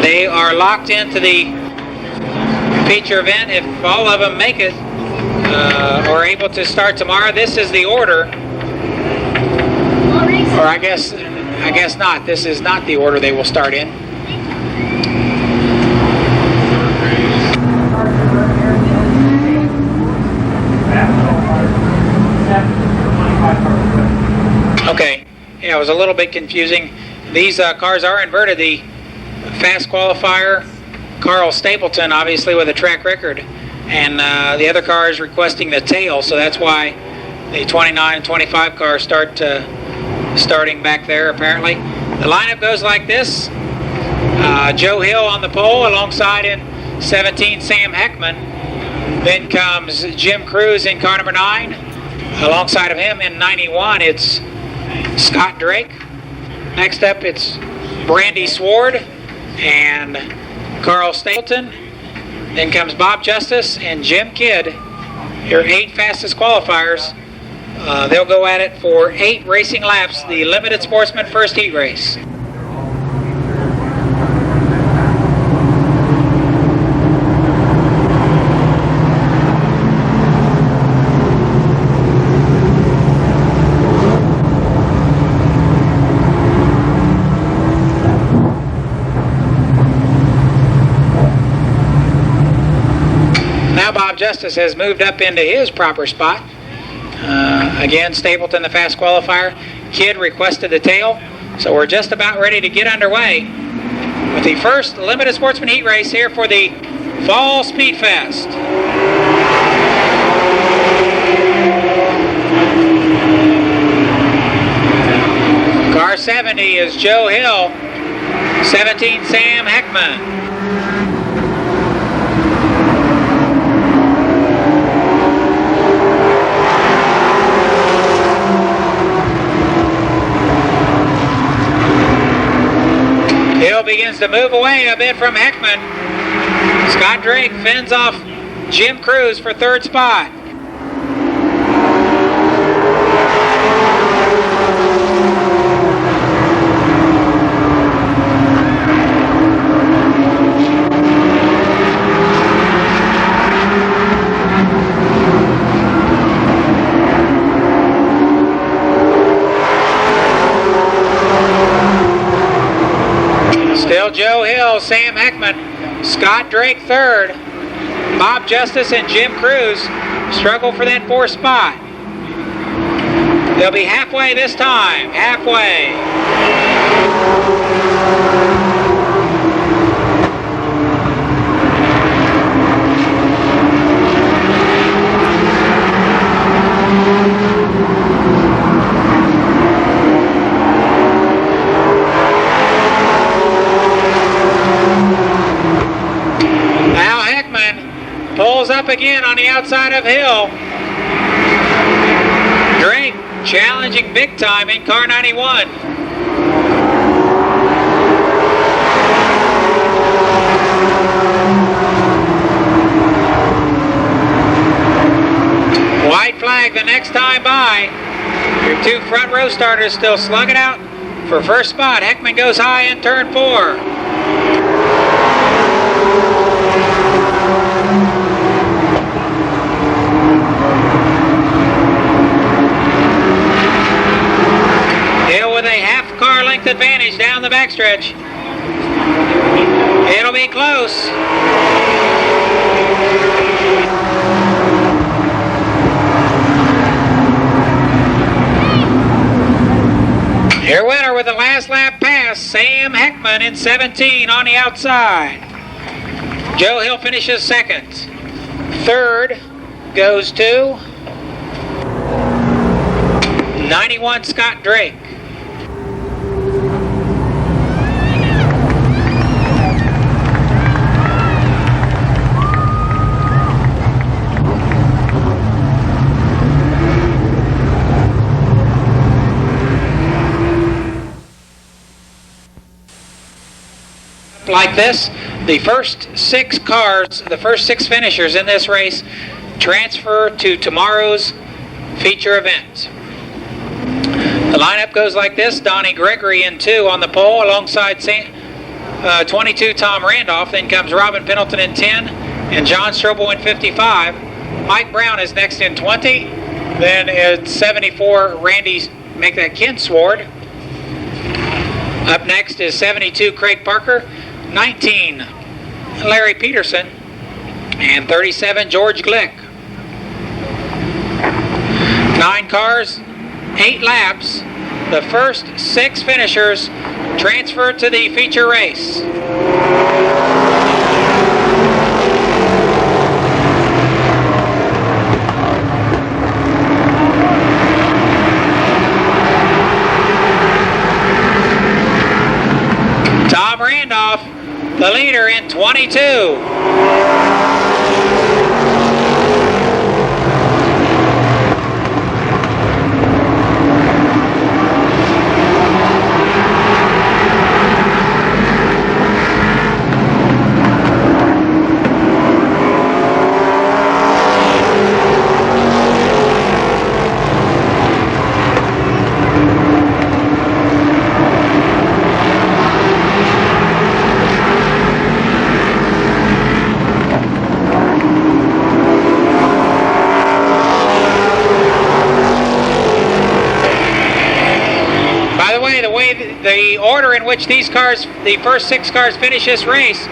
They are locked into the feature event. If all of them make it or able to start tomorrow, this is the order. Or I guess not. This is not the order they will start in. Okay, yeah, it was a little bit confusing. These cars are inverted. The fast qualifier, Carl Stapleton, obviously with a track record, and the other car is requesting the tail, so that's why the 29 and 25 cars starting back there apparently. The lineup goes like this. Joe Hill on the pole alongside in 17 Sam Heckman. Then comes Jim Cruz in car number 9. Alongside of him in 91 it's Scott Drake. Next up it's Brandy Sward and Carl Stapleton. Then comes Bob Justice and Jim Kidd. Your 8 fastest qualifiers. They'll go at it for 8 racing laps, the Limited Sportsman First Heat Race. Now Bob Justice has moved up into his proper spot. Again, Stapleton, the fast qualifier. Kidd requested the tail. So we're just about ready to get underway with the first Limited Sportsman Heat Race here for the Fall Speedfest. Car 70 is Joe Hill, 17 Sam Heckman. Hill begins to move away a bit from Heckman. Scott Drake fends off Jim Cruz for 3rd spot. Still Joe Hill, Sam Heckman, Scott Drake 3rd, Bob Justice and Jim Cruz struggle for that 4th spot. They'll be halfway this time, halfway. Pulls up again on the outside of Hill. Drake challenging big time in car 91. White flag the next time by. Your 2 front row starters still slugging out for 1st spot. Heckman goes high in turn 4. With a half car length advantage down the backstretch. It'll be close. Your winner with the last lap pass, Sam Heckman in 17 on the outside. Joe Hill finishes 2nd. 3rd goes to 91 Scott Drake. Like this, the first 6 cars, the first 6 finishers in this race transfer to tomorrow's feature event. The lineup goes like this. Donnie Gregory in 2 on the pole alongside 22, Tom Randolph. Then comes Robin Pendleton in 10 and John Strobel in 55. Mike Brown is next in 20. Then at 74, Randy, make that Ken Sword. Up next is 72, Craig Parker. 19, Larry Peterson. And 37, George Glick. 9 cars, 8 laps. The first 6 finishers transferred to the feature race. Tom Randolph, the leader in 22. The order in which these cars, the first 6 cars finish this race,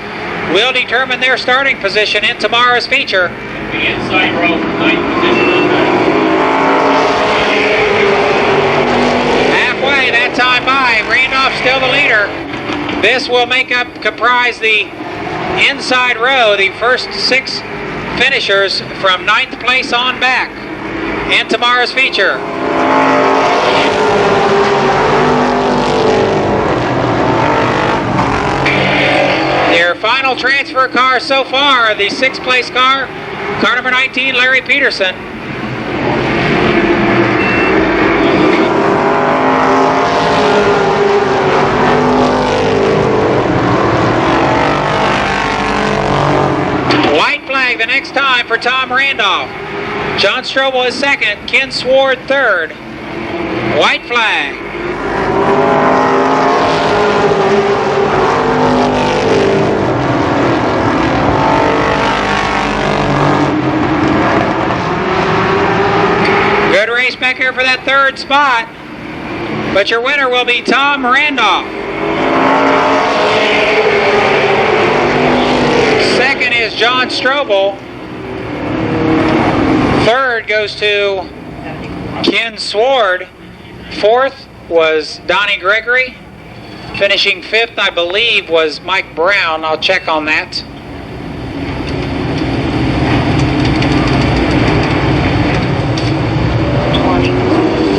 will determine their starting position in tomorrow's feature. The inside row from 9th position on that. Halfway, that time by. Randolph still the leader. This will comprise the inside row, the first 6 finishers from 9th place on back in tomorrow's feature. Their final transfer car so far, the 6th place car, car number 19, Larry Peterson. White flag the next time for Tom Randolph. John Strobel is 2nd, Ken Sword 3rd. White flag. Good race back here for that 3rd spot. But your winner will be Tom Randolph. 2nd is John Strobel. 3rd goes to Ken Sword. 4th was Donnie Gregory. Finishing 5th, I believe, was Mike Brown. I'll check on that.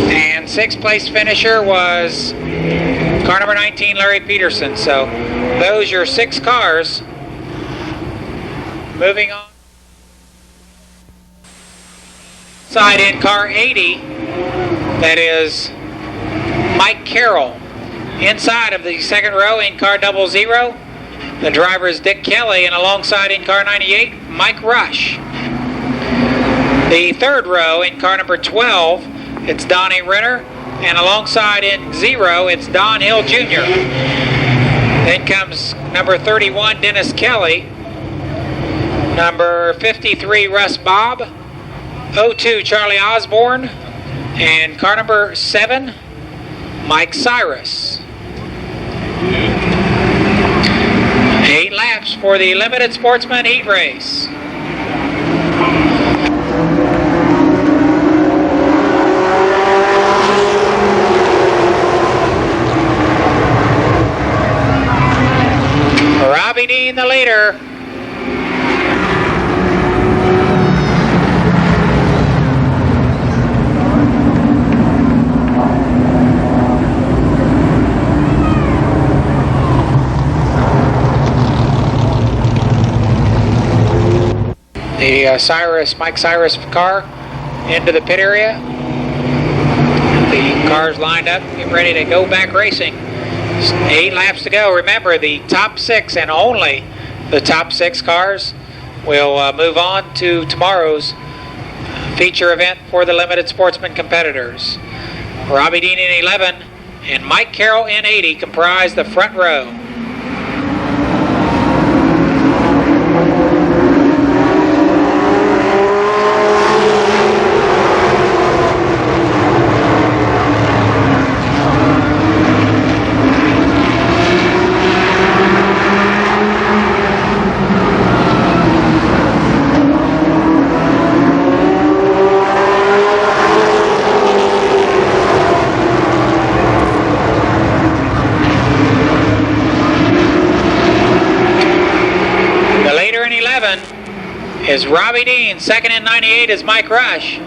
And 6th place finisher was car number 19, Larry Peterson. So those are your 6 cars. Moving on. Side in car 80, that is Mike Carroll. Inside of the 2nd row in car 00, the driver is Dick Kelly, and alongside in car 98, Mike Rush. The 3rd row in car number 12, it's Donnie Renner, and alongside in 0, it's Don Hill Jr. Then comes number 31, Dennis Kelly, number 53, Russ Bobb, 02, Charlie Osborne, and car number 7, Mike Cyrus. 8 laps for the Limited Sportsman Heat Race. Robbie Dean, the leader. The Mike Cyrus car into the pit area. The cars lined up, getting ready to go back racing. 8 laps to go. Remember, the top 6 and only the top 6 cars will move on to tomorrow's feature event for the Limited Sportsman competitors. Robbie Dean in 11 and Mike Carroll in 80 comprise the front row. is Robbie Dean. Second in 98 is Mike Rush.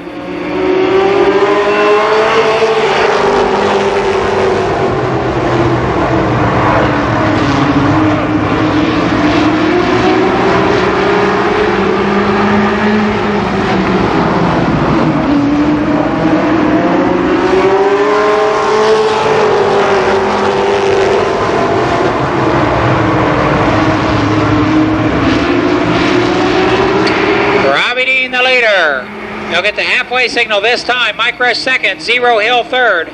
He'll get the halfway signal this time. Mike Rush second, Zero Hill third.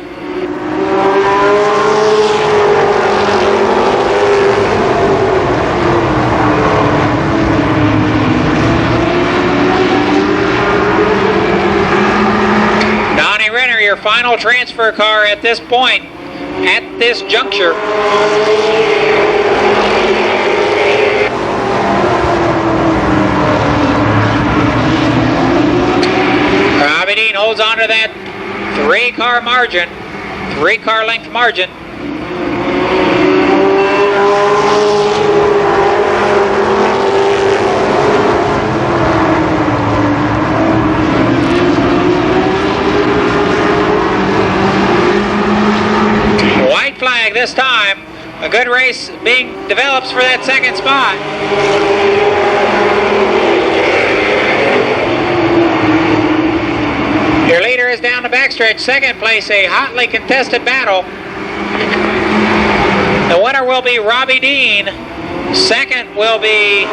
Donnie Renner, your final transfer car at this point, at this juncture. Robbie Dean holds on to that three-car length margin. White flag this time. A good race being developed for that second spot. Your leader is down the backstretch. Second place, a hotly contested battle. The winner will be Robbie Dean. Second will be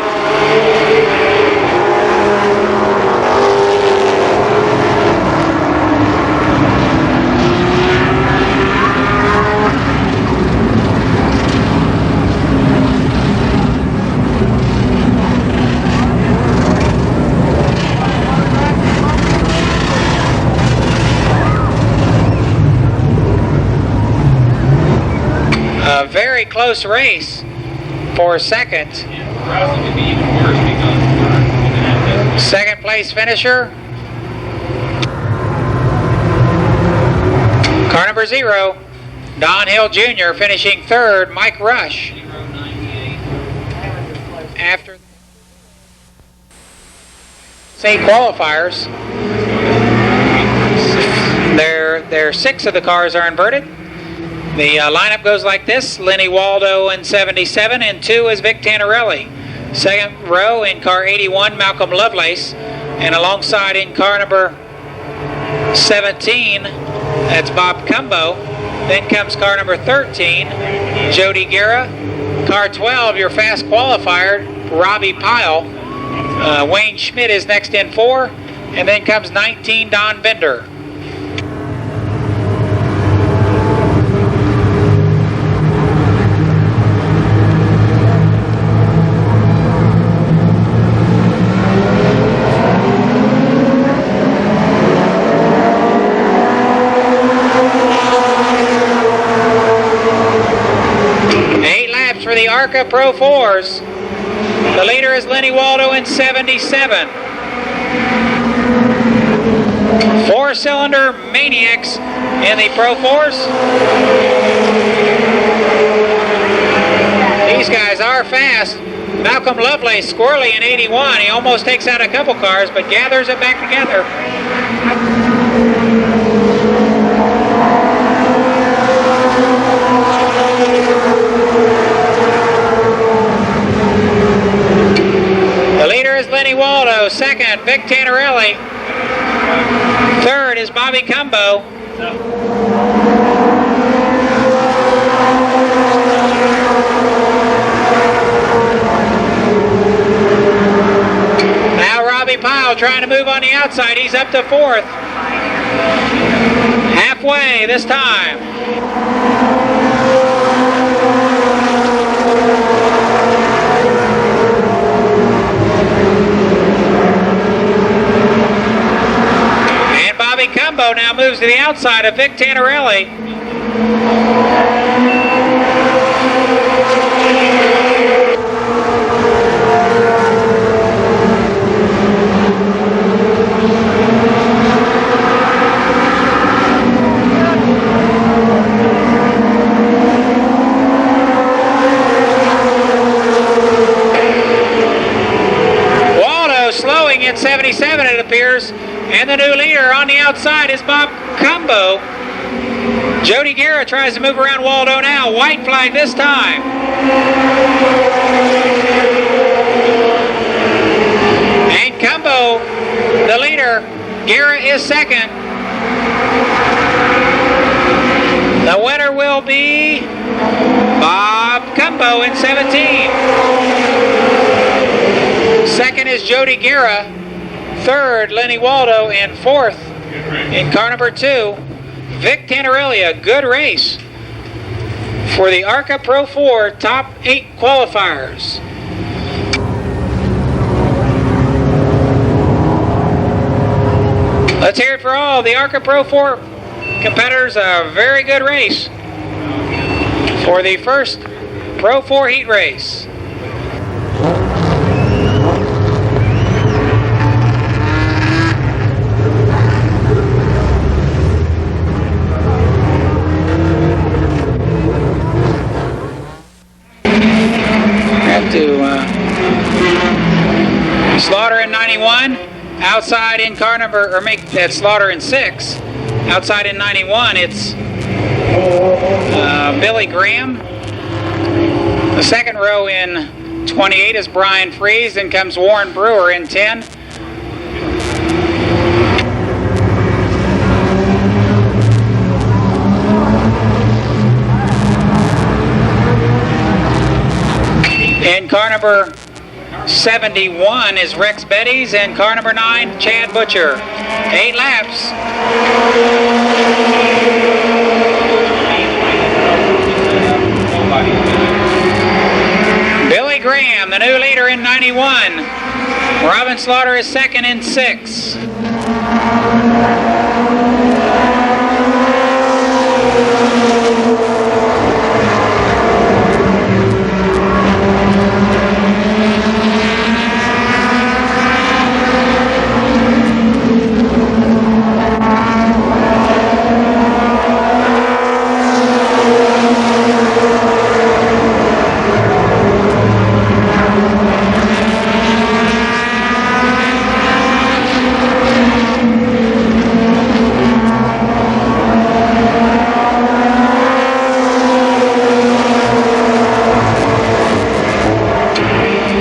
a very close race for second. Could be even worse because we're looking at this. Second place finisher, car number 0, Don Hill Jr. finishing third, Mike Rush. After state qualifiers, there 6 of the cars are inverted. The lineup goes like this: Lenny Waldo in 77, and 2 is Vic Tannerelli. Second row in car 81, Malcolm Lovelace, and alongside in car number 17, that's Bob Cumbo. Then comes car number 13, Jody Guerra. Car 12, your fast qualifier, Robbie Pyle. Wayne Schmidt is next in 4, and then comes 19, Don Bender. For the ARCA Pro 4s, the leader is Lenny Waldo in 77. 4-cylinder maniacs in the Pro 4s. These guys are fast. Malcolm Lovelace squirrely in 81. He almost takes out a couple cars, but gathers it back together. The leader is Lenny Waldo. Second, Vic Tannerelli. Third is Bobby Cumbo. Now Robbie Pyle trying to move on the outside. He's up to 4th. Halfway this time. Bobby Cumbo now moves to the outside of Vic Tannerelli. Waldo slowing leader on the outside is Bob Cumbo. Jody Guerra tries to move around Waldo now. White flag this time. And Cumbo, the leader. Guerra is second. The winner will be Bob Cumbo in 17. Second is Jody Guerra. Third, Lenny Waldo. And fourth, in car number 2, Vic Tanarelli. A good race for the ARCA Pro 4 top 8 qualifiers. Let's hear it for all the ARCA Pro 4 competitors. A very good race for the first Pro 4 heat race. Slaughter in 91, outside in car number, or make that Slaughter in 6. Outside in 91, it's Billy Graham. The second row in 28 is Brian Freeze. Then comes Warren Brewer in 10. In car number 71 is Rex Betties, and car number 9, Chad Butcher. 8 laps. Billy Graham, the new leader in 91. Robin Slaughter is second in 6.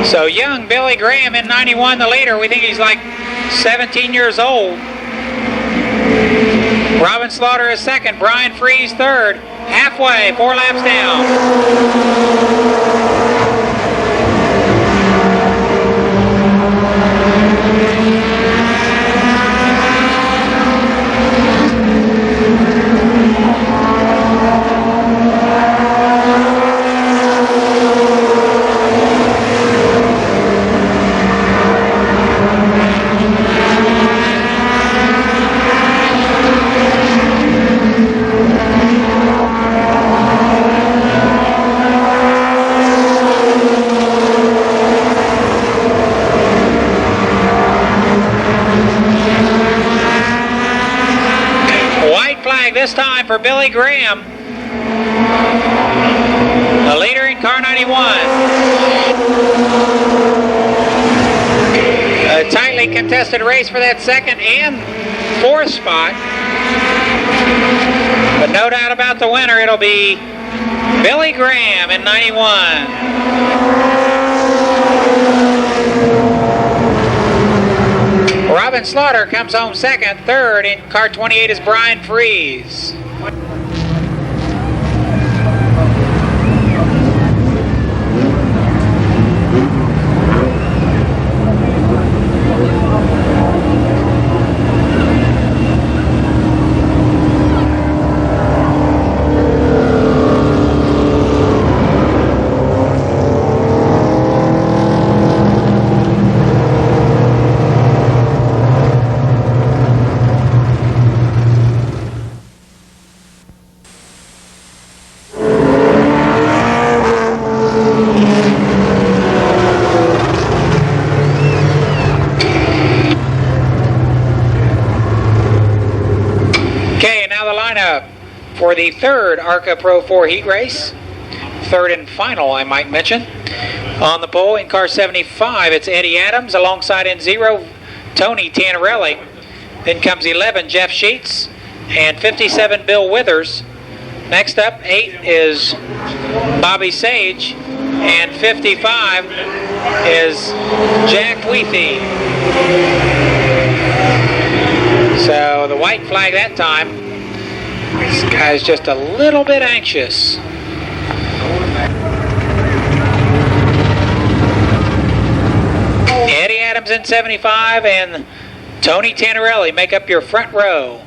So young Billy Graham in 91, the leader. We think he's like 17 years old. Robin Slaughter is second. Brian Freeze third. Halfway, 4 laps down. This time for Billy Graham, the leader in car 91. A tightly contested race for that second and fourth spot, but no doubt about the winner. It'll be Billy Graham in 91. Robin Slaughter comes home second. Third in car 28 is Brian Freeze. For the third ARCA Pro 4 heat race, third and final, I might mention. On the pole in car 75, it's Eddie Adams alongside in 0, Tony Tanarelli. Then comes 11, Jeff Sheets, and 57, Bill Withers. Next up, 8 is Bobby Sage, and 55 is Jack Weethy. So the white flag that time. This guy's just a little bit anxious. Eddie Adams in 75 and Tony Tannerelli make up your front row.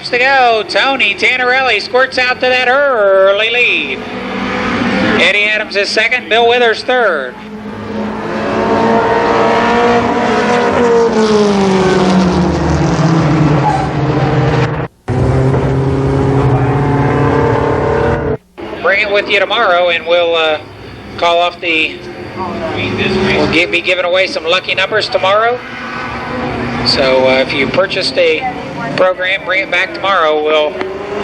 To go. Tony Tannerelli squirts out to that early lead. Eddie Adams is second, Bill Withers third. Bring it with you tomorrow and we'll call off the... We'll be giving away some lucky numbers tomorrow. So if you purchased a program, bring it back tomorrow. We'll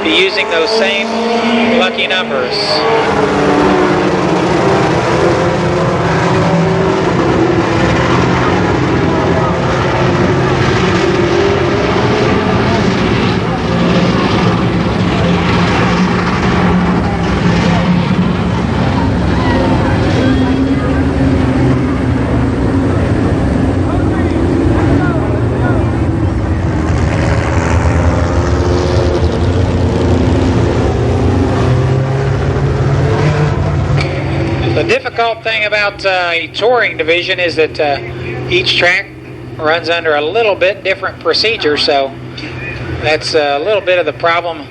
be using those same lucky numbers. The difficult thing about a touring division is that each track runs under a little bit different procedure, so that's a little bit of the problem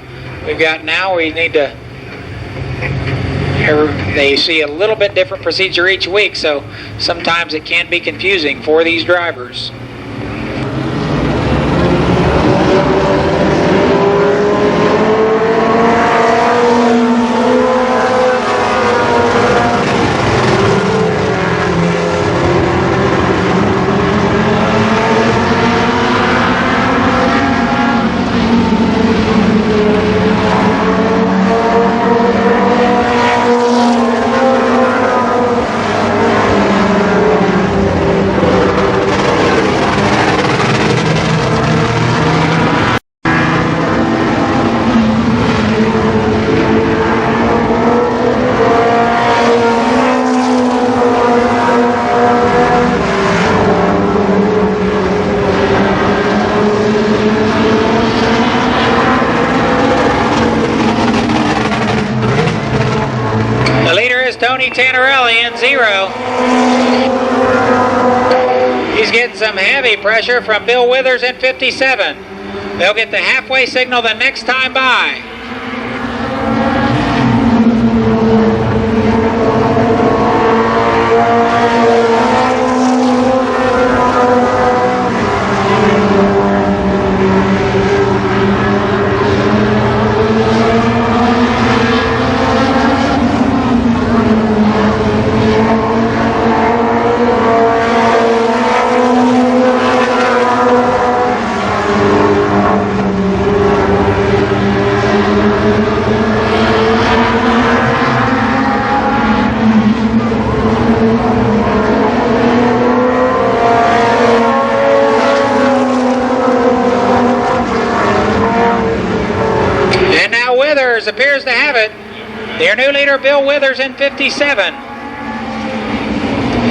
we've got now. We need to, they see a little bit different procedure each week, so sometimes it can be confusing for these drivers. Tony Tannerelli in 0. He's getting some heavy pressure from Bill Withers in 57. They'll get the halfway signal the next time by. Appears to have it. Their new leader, Bill Withers, in 57.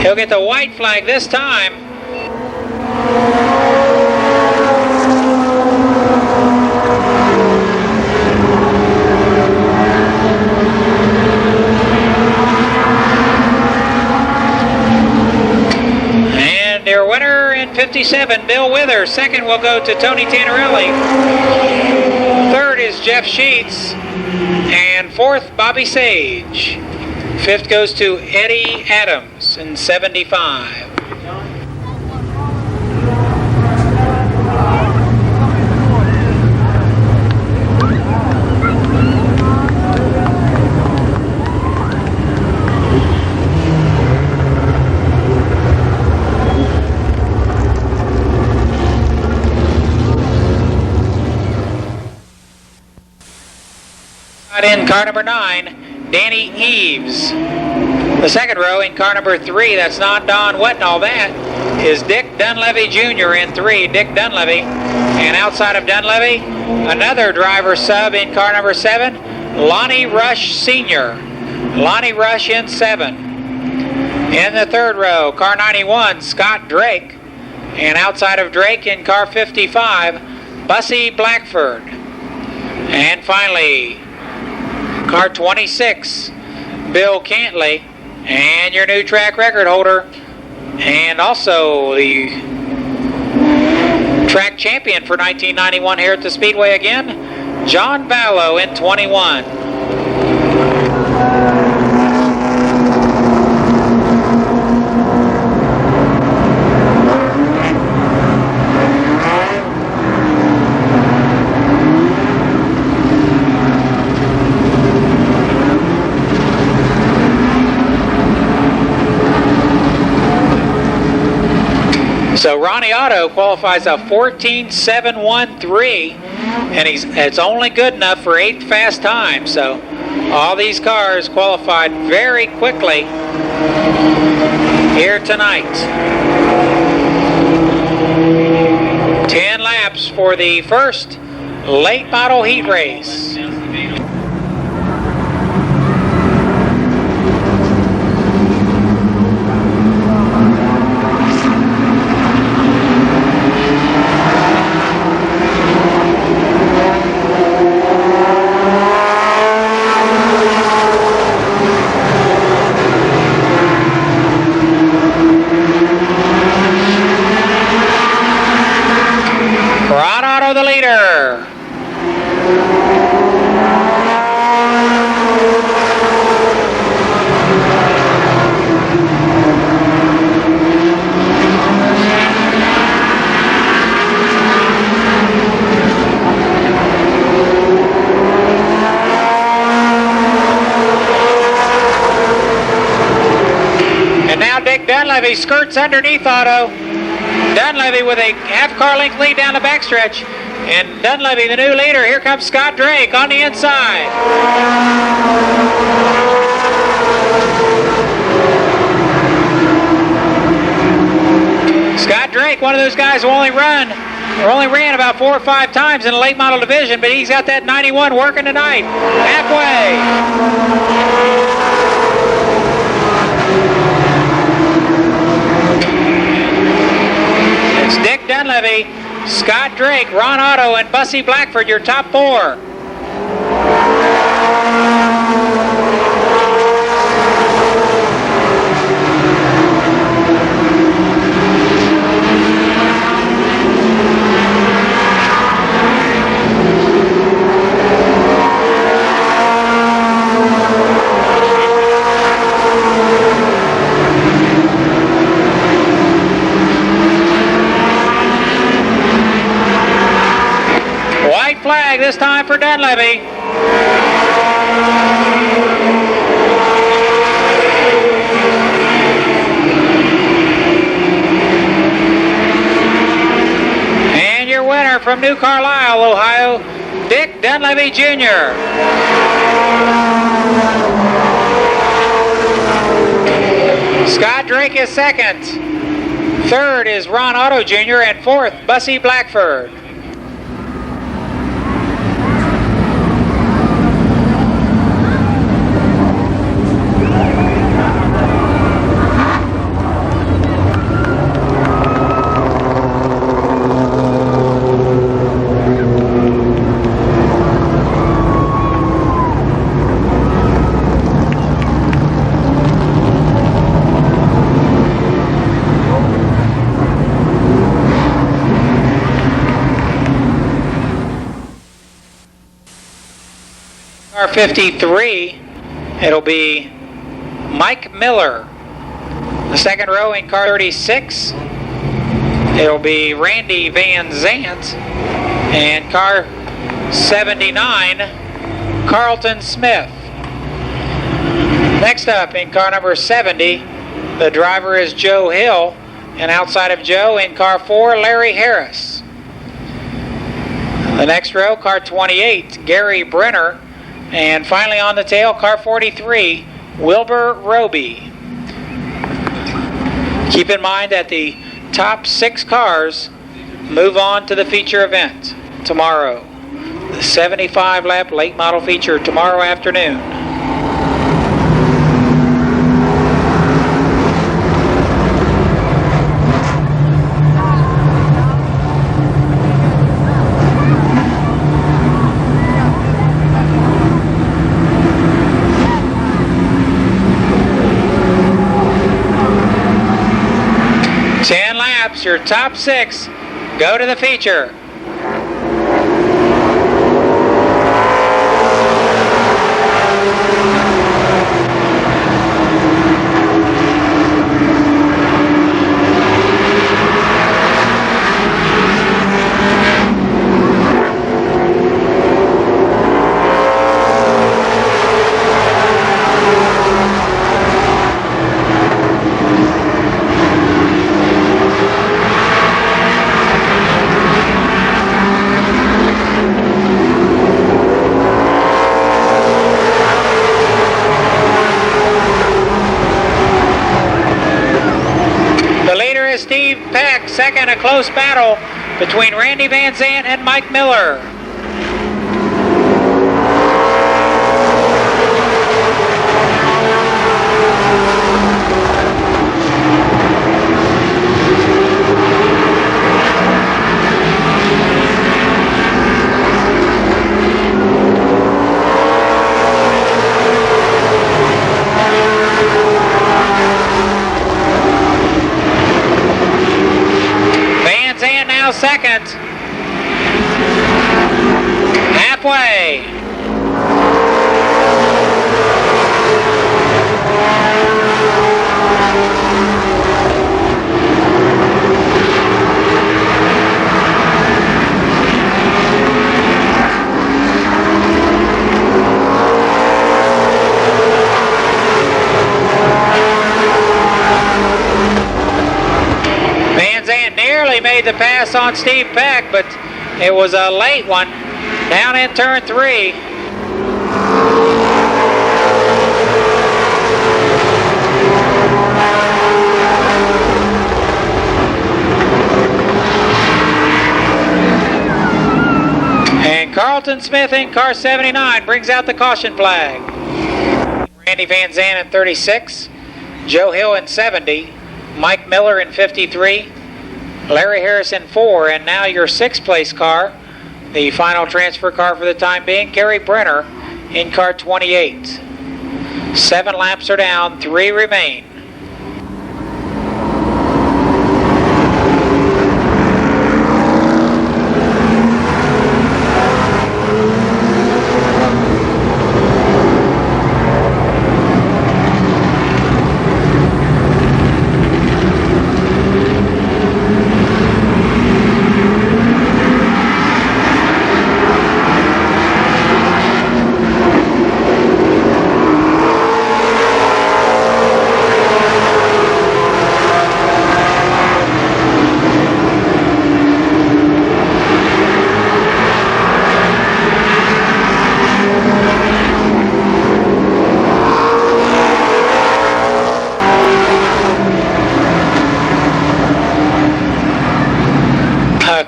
He'll get the white flag this time. And their winner in 57, Bill Withers. Second will go to Tony Tannerelli. Third is Jeff Sheets. And fourth, Bobby Sage. Fifth goes to Eddie Adams in 75. In car number 9, Danny Eves. The second row in car number 3, that's not Don Wetnall, that is Dick Dunleavy Jr. in 3, Dick Dunleavy. And outside of Dunleavy, another driver sub in car number 7, Lonnie Rush Sr. Lonnie Rush in 7. In the third row, car 91, Scott Drake. And outside of Drake in car 55, Bussy Blackford. And finally, car 26, Bill Cantley, and your new track record holder, and also the track champion for 1991 here at the Speedway again, John Vallow in 21. So Ronnie Otto qualifies a 14.713, and it's only good enough for 8th fast time. So all these cars qualified very quickly here tonight. 10 laps for the first late model heat race. The leader. And now Dick Dunleavy skirts underneath Otto. Dunleavy with a half-car length lead down the backstretch. And Dunleavy, the new leader. Here comes Scott Drake on the inside. Scott Drake, one of those guys who only ran about 4 or 5 times in the late model division, but he's got that 91 working tonight. Halfway. It's Dick Dunleavy, Scott Drake, Ron Otto, and Bussy Blackford, your top 4. Flag this time for Dunleavy. And your winner from New Carlisle, Ohio, Dick Dunleavy Jr. Scott Drake is second. Third is Ron Otto Jr. and fourth, Bussy Blackford. Car 53, it'll be Mike Miller. The second row in car 36, it'll be Randy Van Zant. And car 79, Carlton Smith. Next up in car number 70, the driver is Joe Hill. And outside of Joe in car 4, Larry Harris. The next row, car 28, Gary Brenner. And finally on the tail, car 43, Wilbur Roby. Keep in mind that the top 6 cars move on to the feature event tomorrow. The 75 lap late model feature tomorrow afternoon. Your top 6 go to the feature. Steve Peck, second, a close battle between Randy Van Zant and Mike Miller. Second. Halfway. Made the pass on Steve Peck, but it was a late one down in turn 3. And Carlton Smith in car 79 brings out the caution flag. Randy Van Zant in 36, Joe Hill in 70, Mike Miller in 53, Larry Harris in 4, and now your 6th place car, the final transfer car for the time being, Gary Brenner in car 28. 7 laps are down, 3 remain.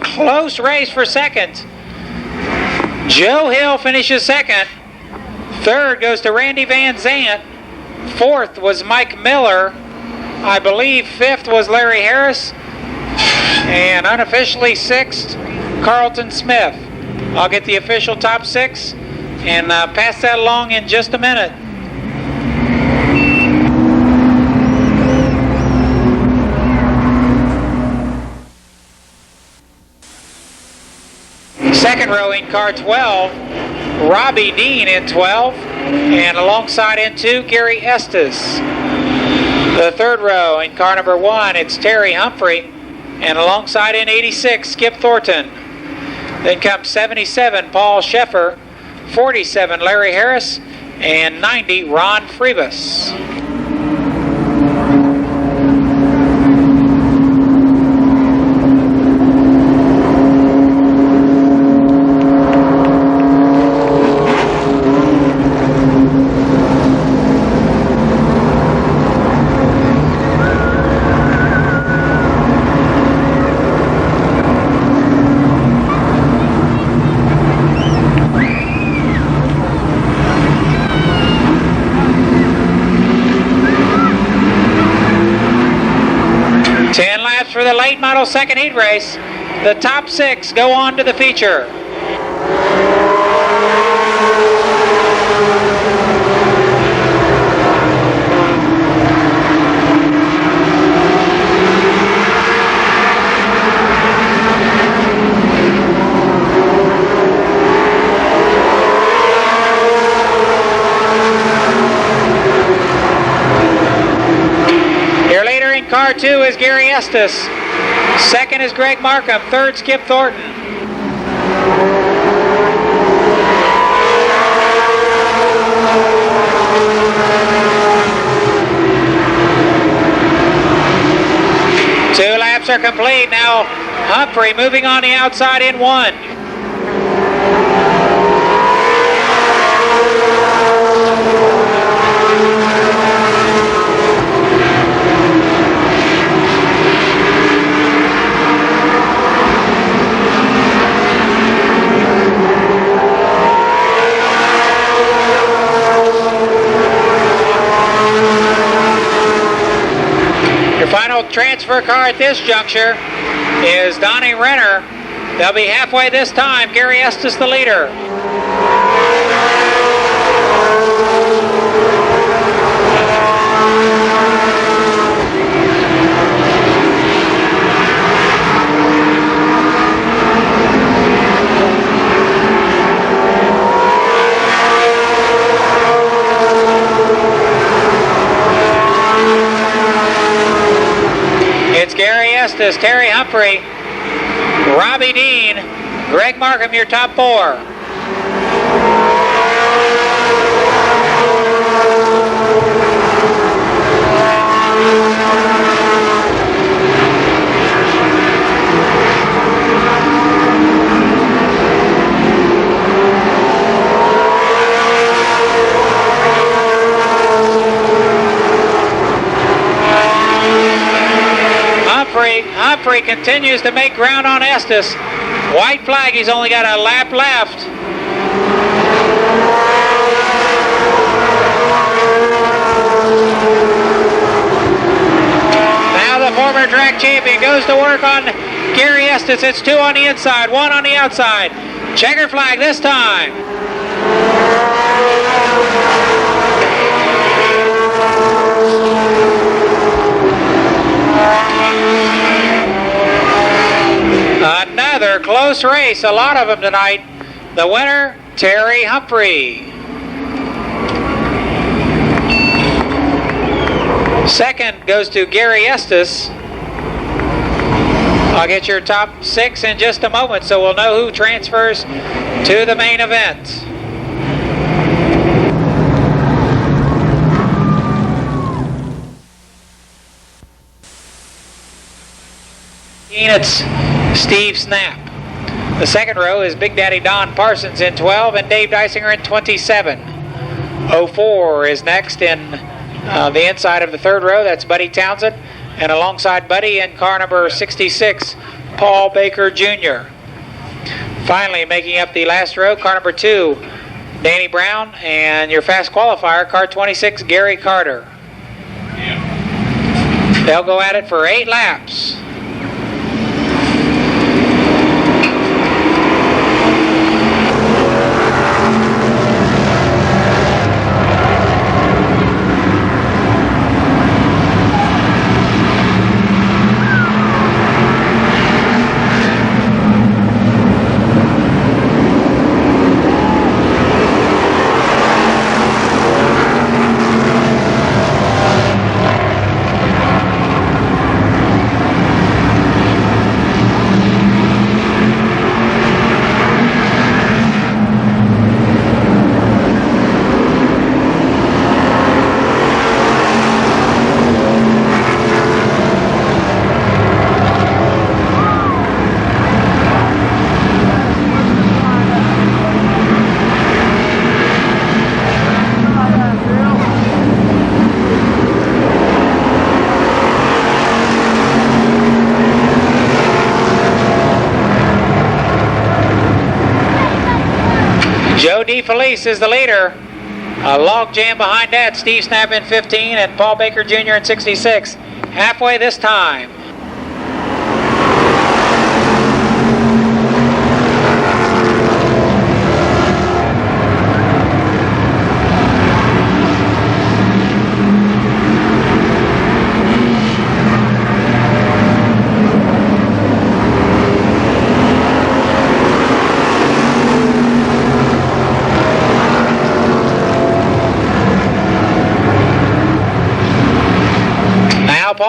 Close race for second. Joe Hill finishes second. Third goes to Randy Van Zant. Fourth was Mike Miller. I believe fifth was Larry Harris. And unofficially sixth, Carlton Smith. I'll get the official top 6 and pass that along in just a minute. Second row in car 12, Robbie Dean in 12, and alongside in 2, Gary Estes. The third row in car number 1, it's Terry Humphrey, and alongside in 86, Skip Thornton. Then comes 77, Paul Sheffer, 47, Larry Harris, and 90, Ron Freebus. 10 laps for the late model second heat race. The top 6 go on to the feature. Car 2 is Gary Estes. Second is Greg Markham. Third, Skip Thornton. Two laps are complete. Now Humphrey moving on the outside in 1. Final transfer car at this juncture is Donnie Renner. They'll be halfway this time. Gary Estes the leader. It's Gary Estes, Terry Humphrey, Robbie Dean, Greg Markham, your top 4. Humphrey continues to make ground on Estes. White flag, he's only got a lap left. Now the former track champion goes to work on Gary Estes. It's 2 on the inside, 1 on the outside. Checker flag this time. Another close race, a lot of them tonight. The winner, Terry Humphrey. Second goes to Gary Estes. I'll get your top 6 in just a moment, so we'll know who transfers to the main event. It's Steve Snap. The second row is Big Daddy Don Parsons in 12 and Dave Dysinger in 27. 04 is next in the inside of the third row. That's Buddy Townsend. And alongside Buddy in car number 66, Paul Baker Jr. Finally making up the last row, car number 2, Danny Brown. And your fast qualifier, car 26, Gary Carter. They'll go at it for 8 laps. Joe DeFelice is the leader. A log jam behind that. Steve Snap in 15 and Paul Baker Jr. in 66. Halfway this time.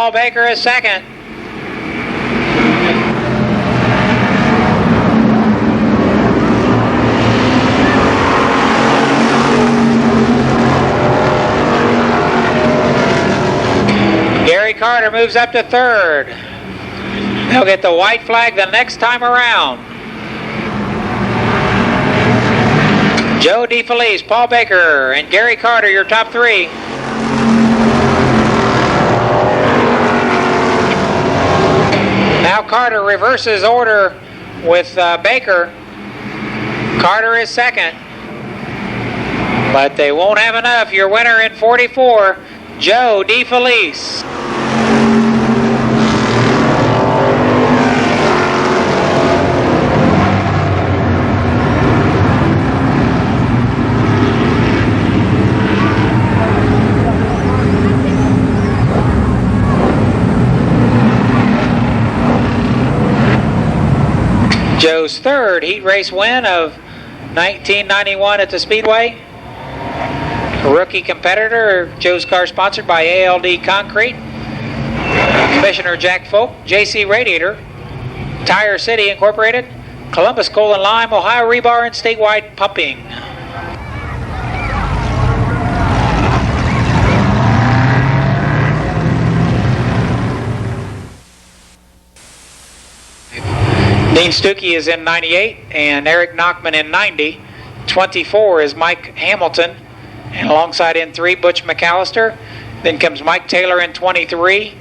Paul Baker is second. Gary Carter moves up to third. They'll get the white flag the next time around. Joe DeFelice, Paul Baker, and Gary Carter, your top three. Now Carter reverses order with Baker. Carter is second. But they won't have enough. Your winner in 44, Joe DeFelice. Joe's third heat race win of 1991 at the Speedway. Rookie competitor. Joe's car sponsored by ALD Concrete, Commissioner Jack Folk, JC Radiator, Tire City Incorporated, Columbus Coal and Lime, Ohio Rebar, and Statewide Pumping. Dean Stuckey is in 98 and Eric Nachman in 90. 24 is Mike Hamilton, and alongside in 3, Butch McAllister. Then comes Mike Taylor in 23.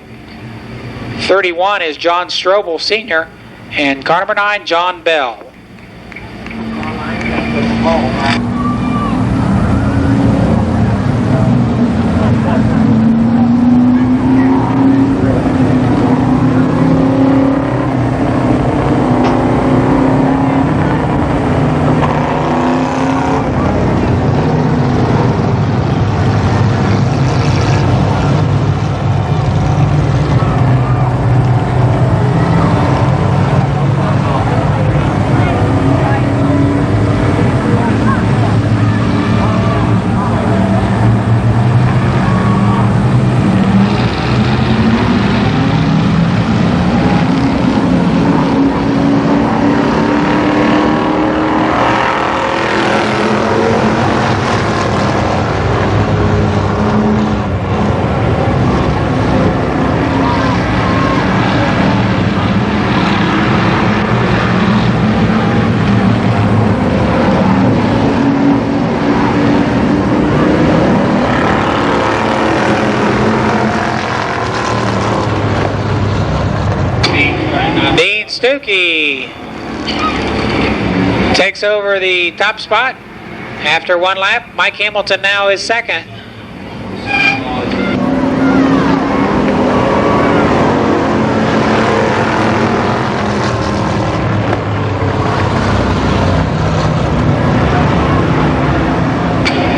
31 is John Strobel Sr. and car number 9, John Bell. Stuckey takes over the top spot after one lap. Mike Hamilton now is second.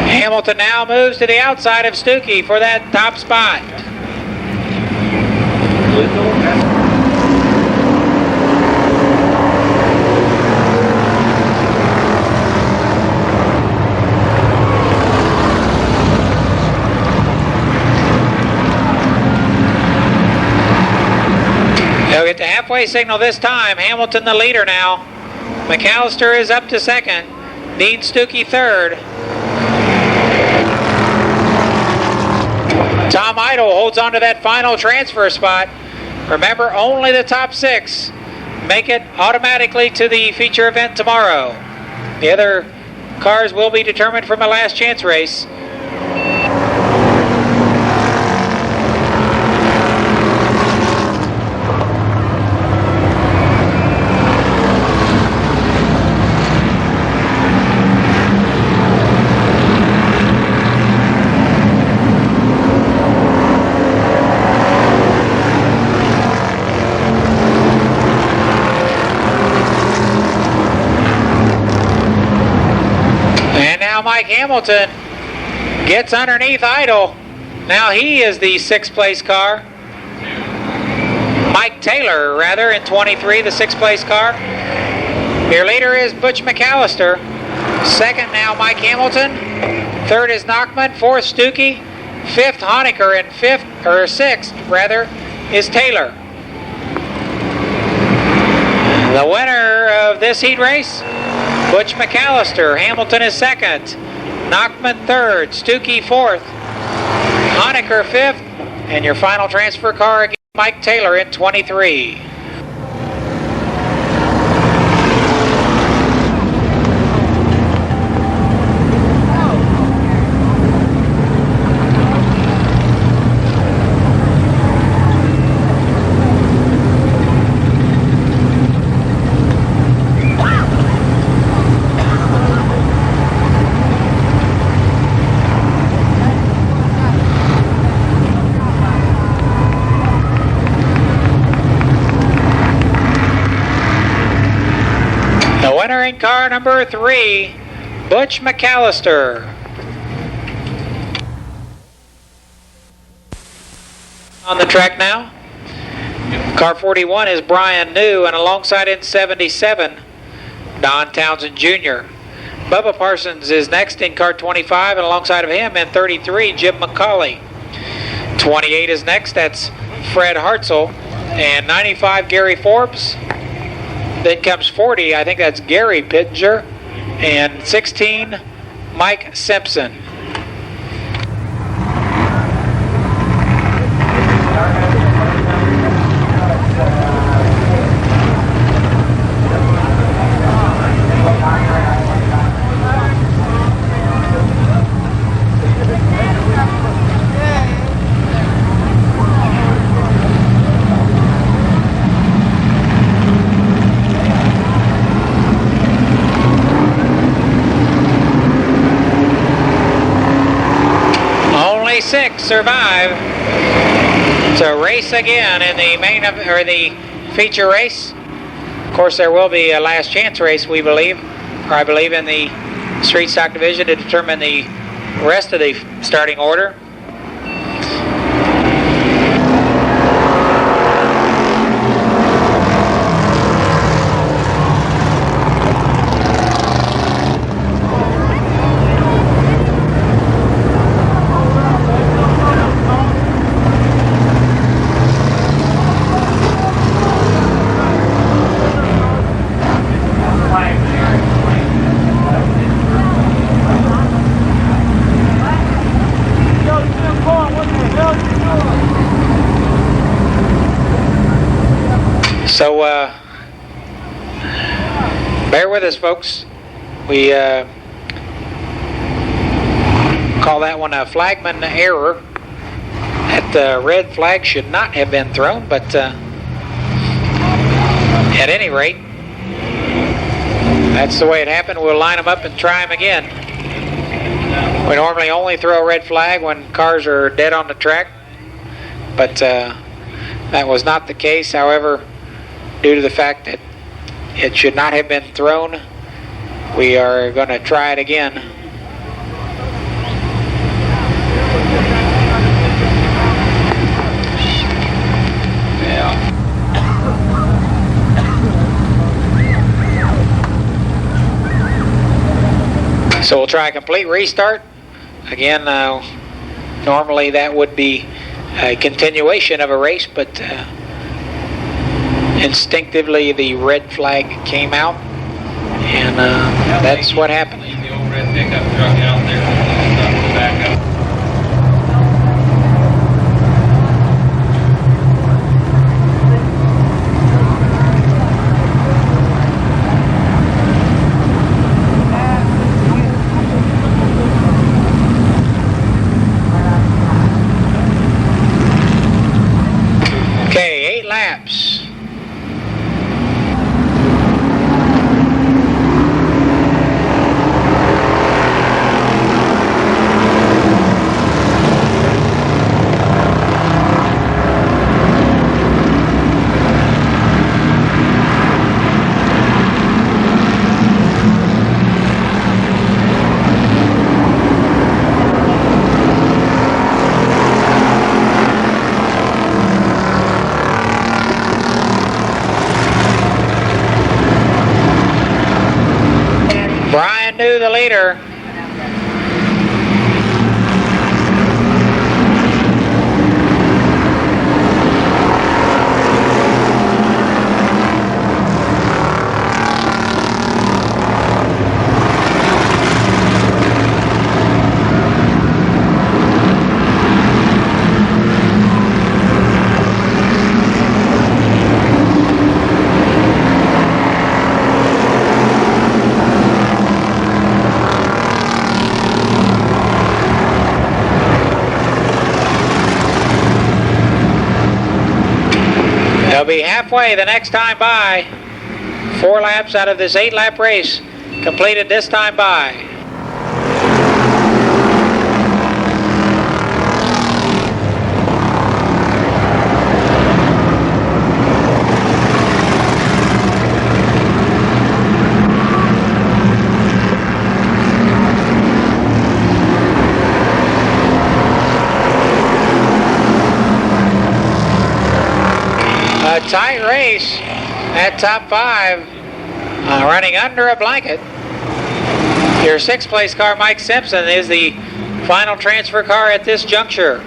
Hamilton now moves to the outside of Stuckey for that top spot. They'll get the halfway signal this time. Hamilton the leader now. McAllister is up to second. Dean Stuckey third. Tom Idle holds on to that final transfer spot. Remember, only the top 6 make it automatically to the feature event tomorrow. The other cars will be determined from a last chance race. Mike Hamilton gets underneath Idle. Now he is the 6th place car. Mike Taylor, rather, in 23, the 6th place car. Your leader is Butch McAllister. Second now Mike Hamilton. Third is Nachman. Fourth Stuckey. Fifth Honecker, and 6th is Taylor. The winner of this heat race, Butch McAllister. Hamilton is second. Nachman third. Stuckey fourth. Honecker fifth. And your final transfer car again, Mike Taylor in 23. Car number 3, Butch McAllister. On the track now, car 41 is Brian New, and alongside in 77, Don Townsend Jr. Bubba Parsons is next in car 25, and alongside of him in 33, Jim McCauley. 28 is next, that's Fred Hartzell, and 95, Gary Forbes. Then comes 40, I think that's Gary Pittenger, and 16, Mike Simpson. Six survive to race again in the the feature race. Of course, there will be a last chance race, we believe, or I believe, in the street stock division to determine the rest of the starting order. So, bear with us, folks. We call that one a flagman error. That red flag should not have been thrown, but at any rate, that's the way it happened. We'll line them up and try them again. We normally only throw a red flag when cars are dead on the track, but that was not the case. However, due to the fact that it should not have been thrown, we are going to try it again. So we'll try a complete restart. Again, normally that would be a continuation of a race, but instinctively the red flag came out, and that's what happened. Leave the old red pickup truck out there and back up. Okay, 8 laps. New the leader. halfway the next time by. 4 laps out of this 8-lap race completed this time by. A tight race at top 5, running under a blanket. Your 6th place car, Mike Simpson, is the final transfer car at this juncture.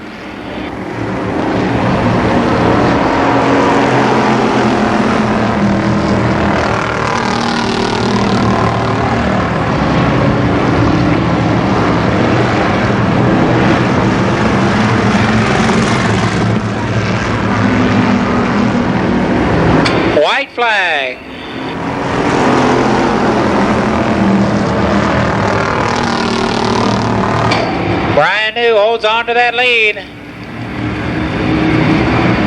White flag. Brian New holds on to that lead.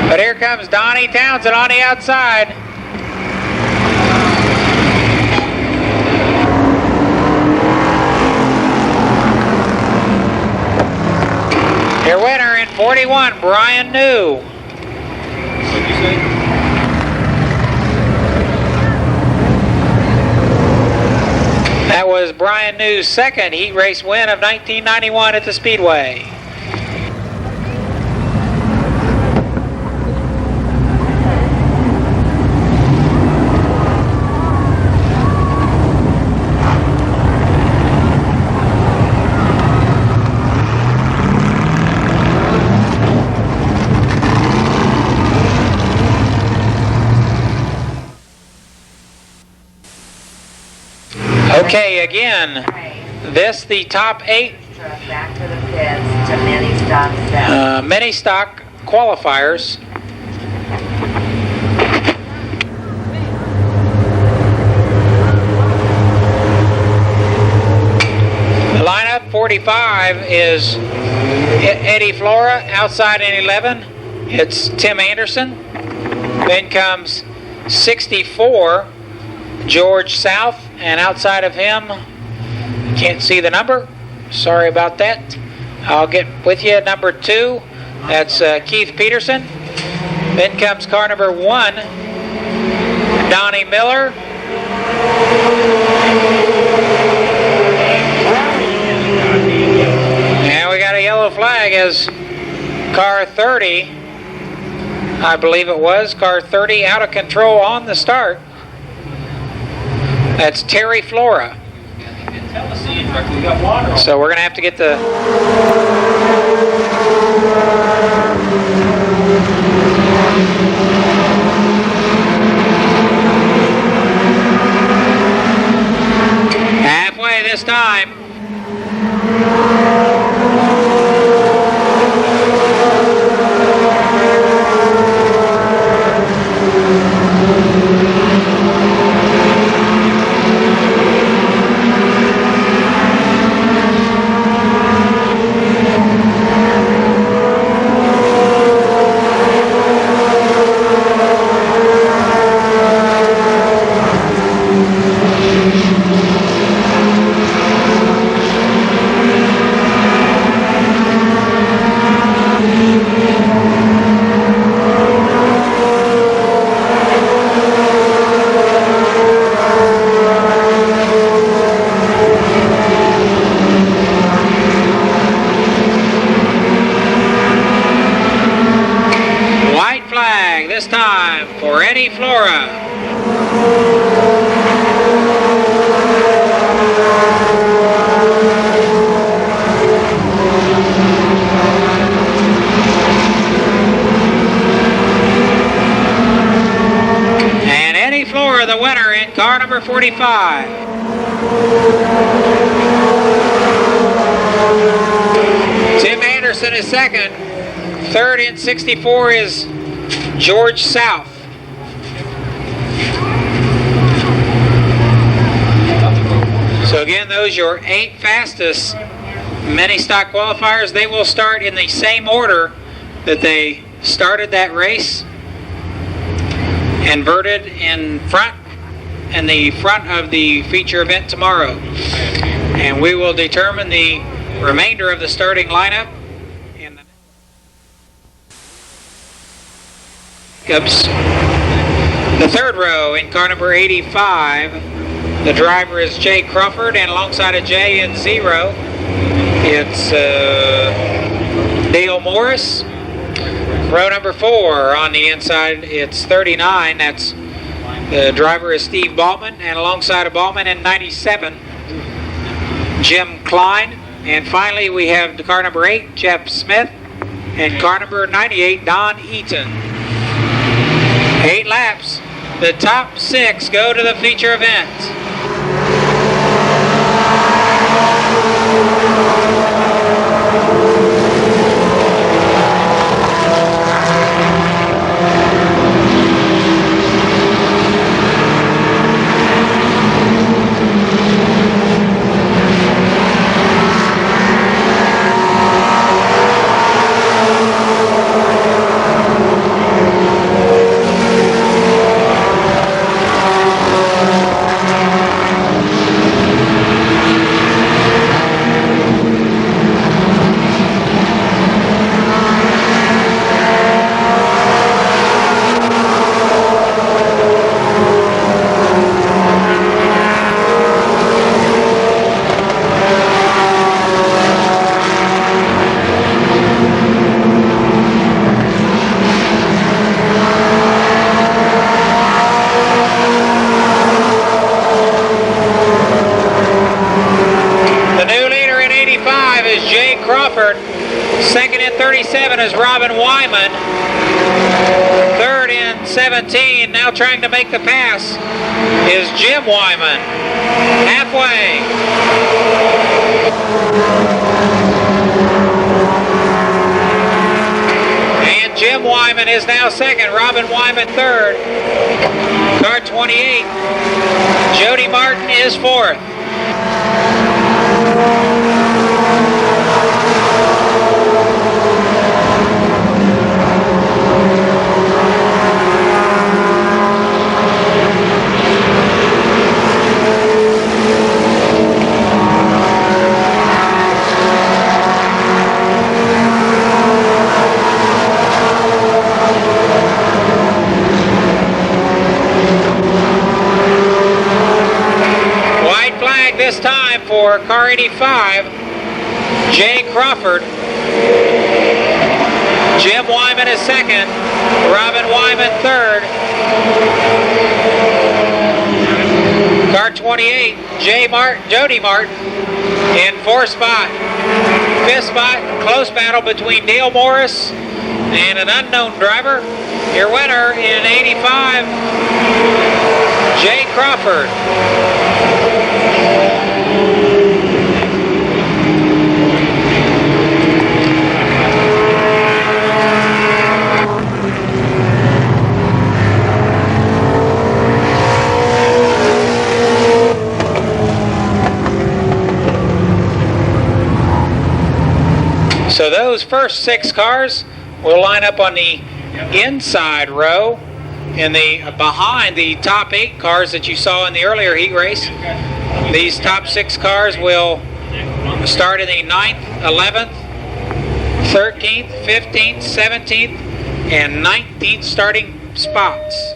But here comes Donnie Townsend on the outside. Your winner in 41, Brian New. What'd you say? That was Brian New's second heat race win of 1991 at the Speedway. Okay, again, this the top 8 back to the pits to mini stock set. mini stock qualifiers. The lineup 45 is Eddie Flora, outside in 11. It's Tim Anderson. Then comes 64, George South, and outside of him, can't see the number, sorry about that. I'll get with you, number 2, that's Keith Peterson. Then comes car number 1, Donnie Miller. And we got a yellow flag as car 30, I believe it was, car 30 out of control on the start. That's Terry Flora. So we're going to have to get the... halfway this time. This time for Eddie Flora. And Eddie Flora, the winner in car number 45. Tim Anderson is second. Third in 64 is George South. So again, those are your 8 fastest mini stock qualifiers. They will start in the same order that they started that race. inverted in front and the front of the feature event tomorrow. And we will determine the remainder of the starting lineup in the third row in car number 85. The driver is Jay Crawford, and alongside of Jay in 0, it's Dale Morris. Row number 4 on the inside, it's 39. That's the driver is Steve Ballman, and alongside of Ballman in 97, Jim Klein. And finally, we have car number 8, Jeff Smith, and car number 98, Don Eaton. 8 laps. The top 6 go to the feature event. Second in 37 is Robin Wyman. Third in 17, now trying to make the pass, is Jim Wyman. Halfway. And Jim Wyman is now second. Robin Wyman third. Car 28. Jody Martin is fourth. This time for car 85, Jay Crawford. Jim Wyman is second. Robin Wyman third. Car 28, Jody Martin in fourth spot. Fifth spot, close battle between Dale Morris and an unknown driver. Your winner in 85, Jay Crawford. So those first 6 cars will line up on the inside row in the behind the top 8 cars that you saw in the earlier heat race. These top 6 cars will start in the 9th, 11th, 13th, 15th, 17th, and 19th starting spots.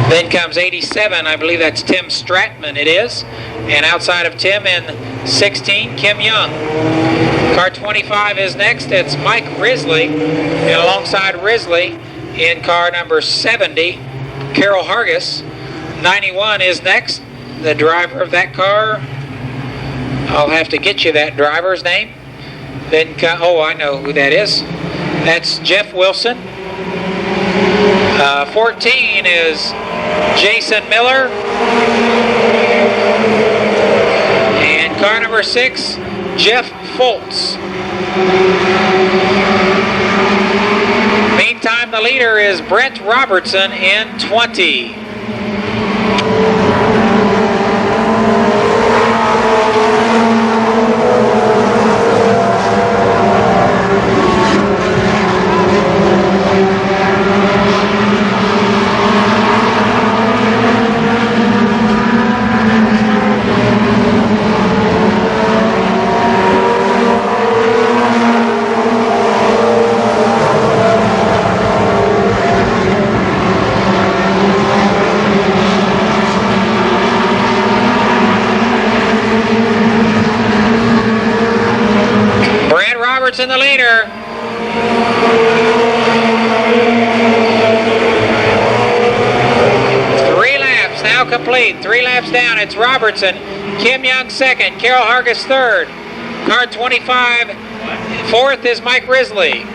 Then comes 87, I believe that's Tim Stratman it is. And outside of Tim in 16, Kim Young. Car 25 is next, it's Mike Risley. And alongside Risley in car number 70, Carol Hargis. 91 is next, the driver of that car. I'll have to get you that driver's name. Then, oh, I know who that is. That's Jeff Wilson. 14 is Jason Miller. And car number 6, Jeff Foltz. Meantime, the leader is Brent Robertson in 20. Robertson the leader. Three laps now complete. 3 laps down. It's Robertson. Kim Young second. Carol Hargis third. Car 25. Fourth is Mike Risley.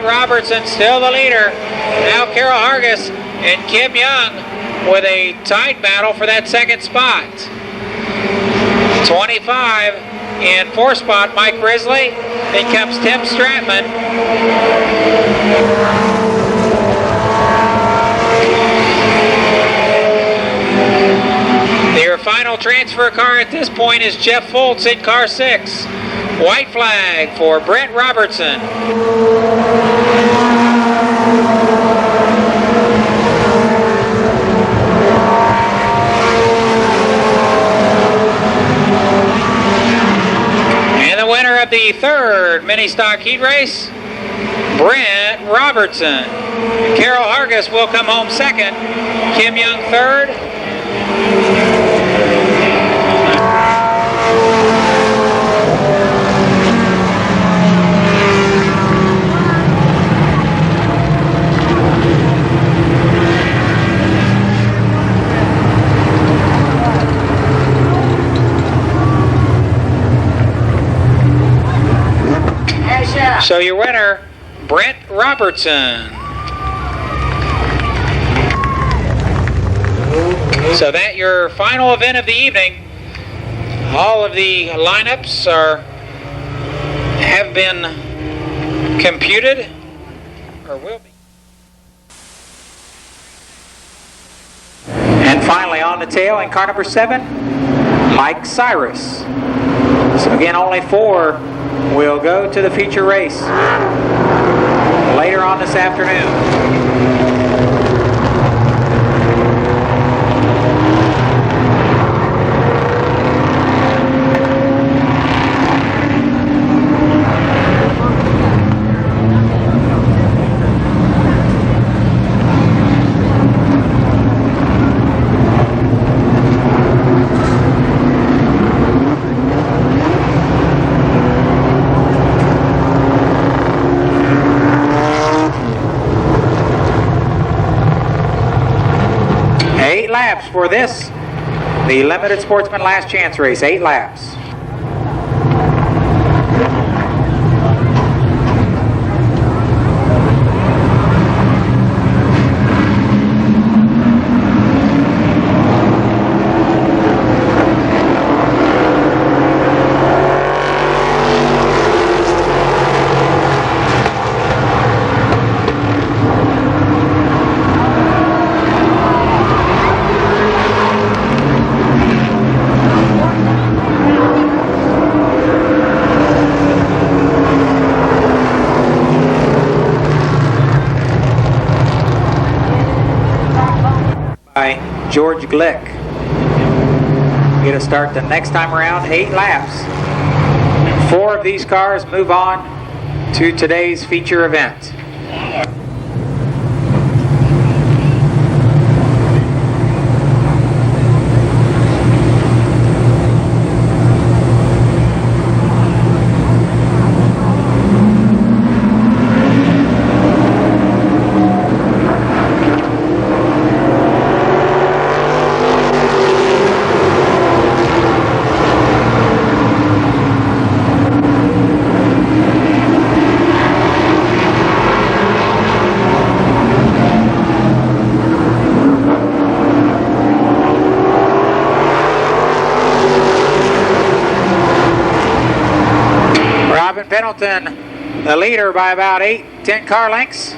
Robertson still the leader. Now Carol Hargis and Kim Young with a tight battle for that second spot. 25 in fourth spot, Mike Risley. Then comes Tim Stratman. Their final transfer car at this point is Jeff Foltz in car 6. White flag for Brett Robertson. And the winner of the third mini stock heat race, Brett Robertson. Carol Hargis will come home second. Kim Young third. So your winner, Brent Robertson. So that your final event of the evening. All of the lineups have been computed or will be. And finally on the tail in car number 7, Mike Cyrus. So again, only 4 will go to the feature race later on this afternoon. 8 laps for this, the Limited Sportsman Last Chance race. 8 laps. By George Glick. We're going to start the next time around, 8 laps. 4 of these cars move on to today's feature event. Pennington, the leader by about 8-10 car lengths.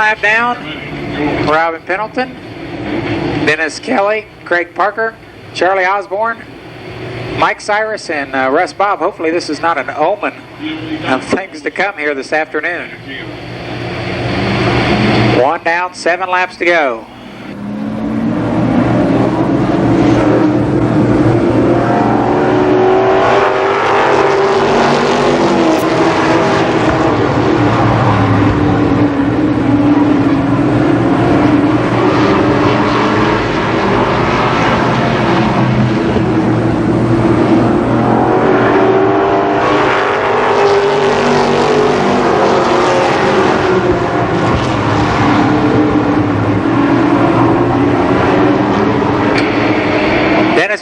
lap down, Robin Pennington, Dennis Kelly, Craig Parker, Charlie Osborne, Mike Cyrus, and Russ Bob. Hopefully this is not an omen of things to come here this afternoon. 1 down, 7 laps to go.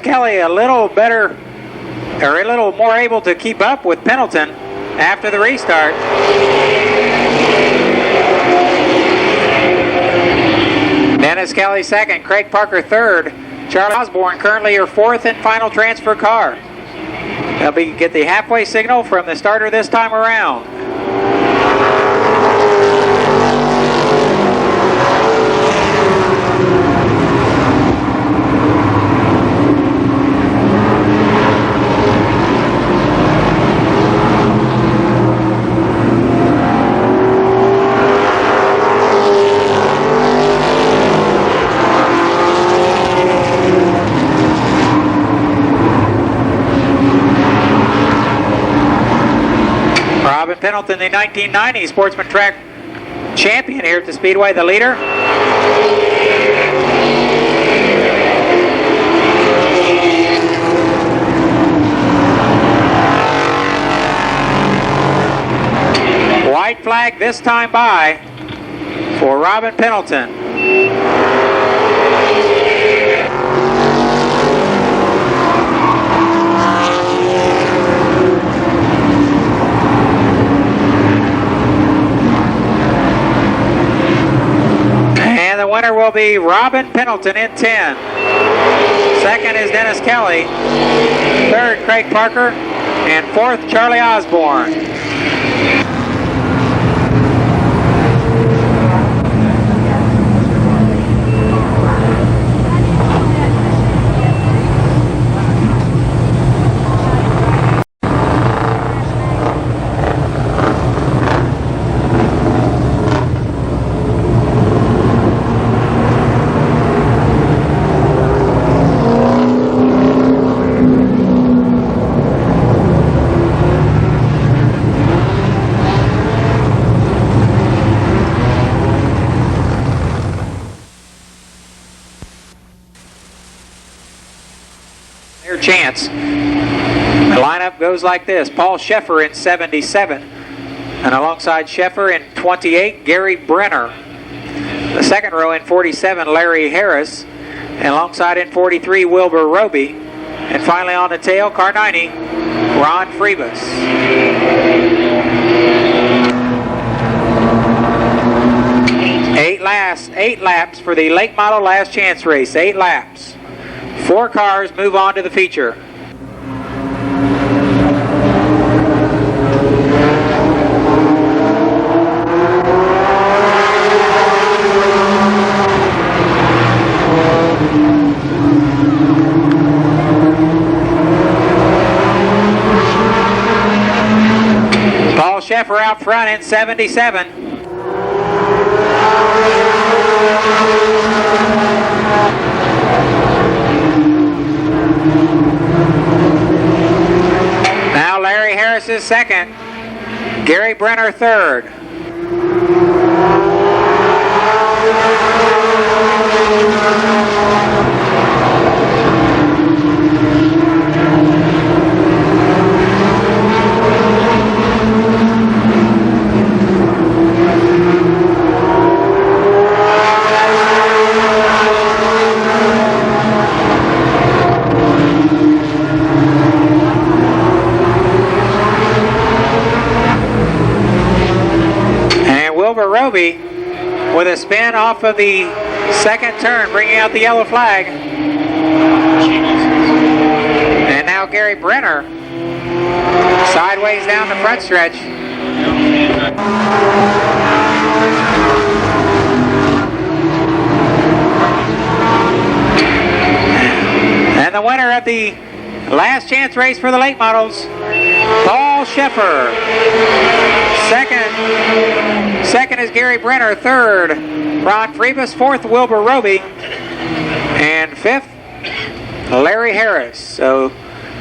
Kelly a little better, or a little more able to keep up with Pennington after the restart. Dennis Kelly second, Craig Parker third, Charlie Osborne currently your fourth and final transfer car. They'll get the halfway signal from the starter this time around. Pennington, the 1990 Sportsman Track champion here at the Speedway, the leader. White flag this time by for Robin Pennington. The winner will be Robin Pennington in 10. Second is Dennis Kelly. Third, Craig Parker. And fourth, Charlie Osborne. Their chance. The lineup goes like this: Paul Sheffer in 77, and alongside Sheffer in 28, Gary Brenner. The second row in 47, Larry Harris, and alongside in 43, Wilbur Roby, and finally on the tail, car 90, Ron Freebus. Eight laps for the late model last chance race. 8 laps. 4 cars move on to the feature. Paul Sheffer out front in 77. Now Larry Harris is second. Gary Brenner third. Roby with a spin off of the second turn, bringing out the yellow flag. And now Gary Brenner sideways down the front stretch. at the last chance race for the late models. Paul Scheffer. Second is Gary Brenner. Third, Ron Freebus. Fourth, Wilbur Roby. And fifth, Larry Harris. So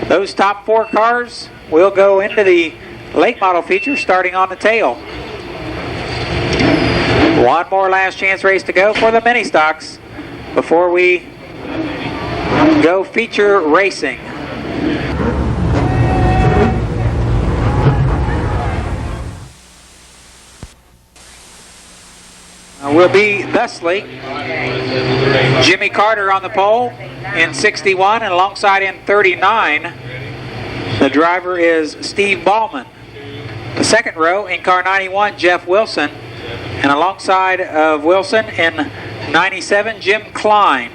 those top 4 cars will go into the late model feature starting on the tail. One more last chance race to go for the mini stocks before we go feature racing. Will be thusly Jimmy Carter on the pole in 61, and alongside in 39 the driver is Steve Ballman. The second row in car 91, Jeff Wilson, and alongside of Wilson in 97, Jim Klein.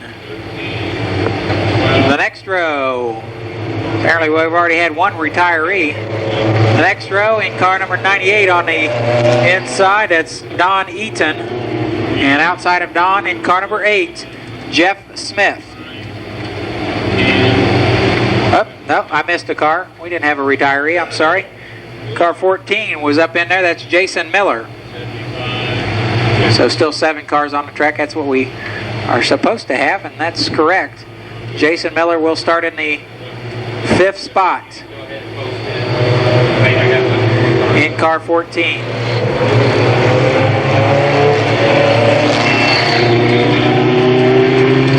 The next row, apparently we've already had one retiree. The next row in car number 98 on the inside, that's Don Eaton. And outside of Don in car number 8, Jeff Smith. Oh, no, I missed a car. We didn't have a retiree, I'm sorry. Car 14 was up in there, that's Jason Miller. So still 7 cars on the track. That's what we are supposed to have, and that's correct. Jason Miller will start in the 5th spot in car 14.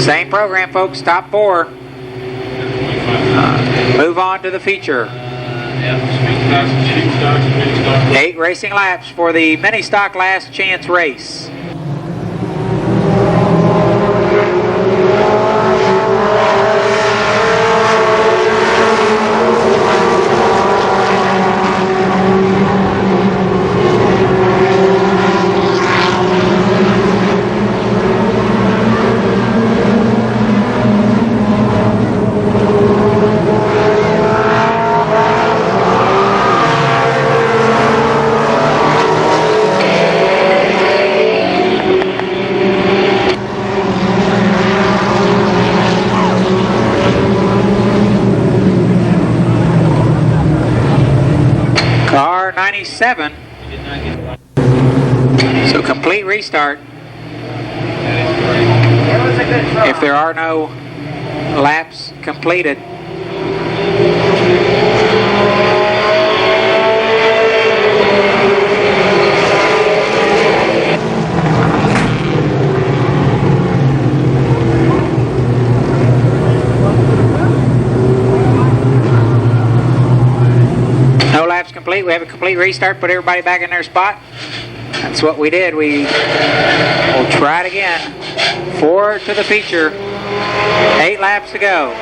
Same program, folks. Top 4. Move on to the feature. 8 racing laps for the mini stock last chance race. Car 97. So complete restart. If there are no laps completed. No laps complete. We have a complete restart. Put everybody back in their spot. That's what we did. We will try it again. 4 to the feature. 8 laps to go.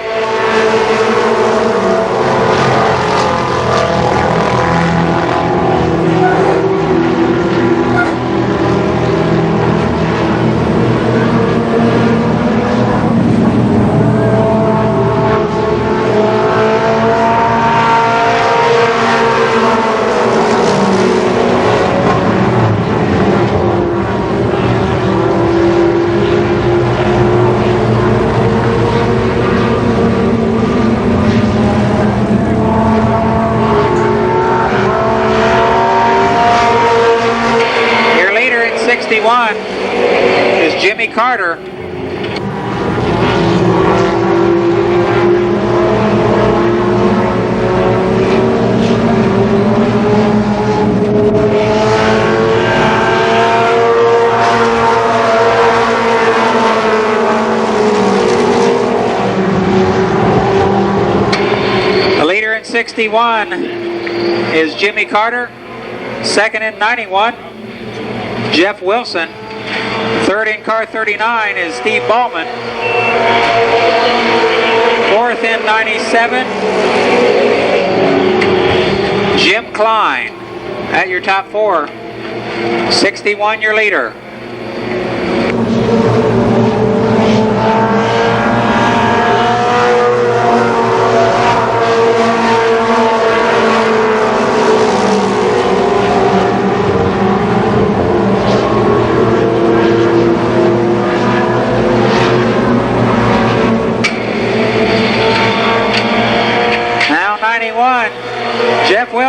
Is Jimmy Carter. The leader in 61 is Jimmy Carter. Second in 91, Jeff Wilson. Third in car 39 is Steve Ballman. Fourth in 97, Jim Klein. At your top 4. 61 your leader.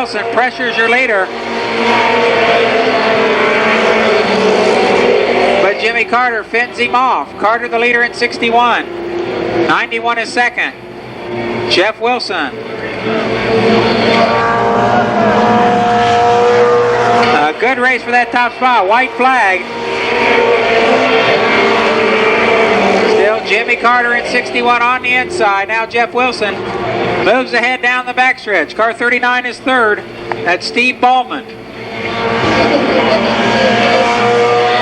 Wilson pressures your leader. But Jimmy Carter fends him off. Carter the leader in 61. 91 is second. Jeff Wilson. A good race for that top spot. White flag. Still Jimmy Carter in 61 on the inside. Now Jeff Wilson moves ahead down the backstretch. Car 39 is third. That's Steve Ballman.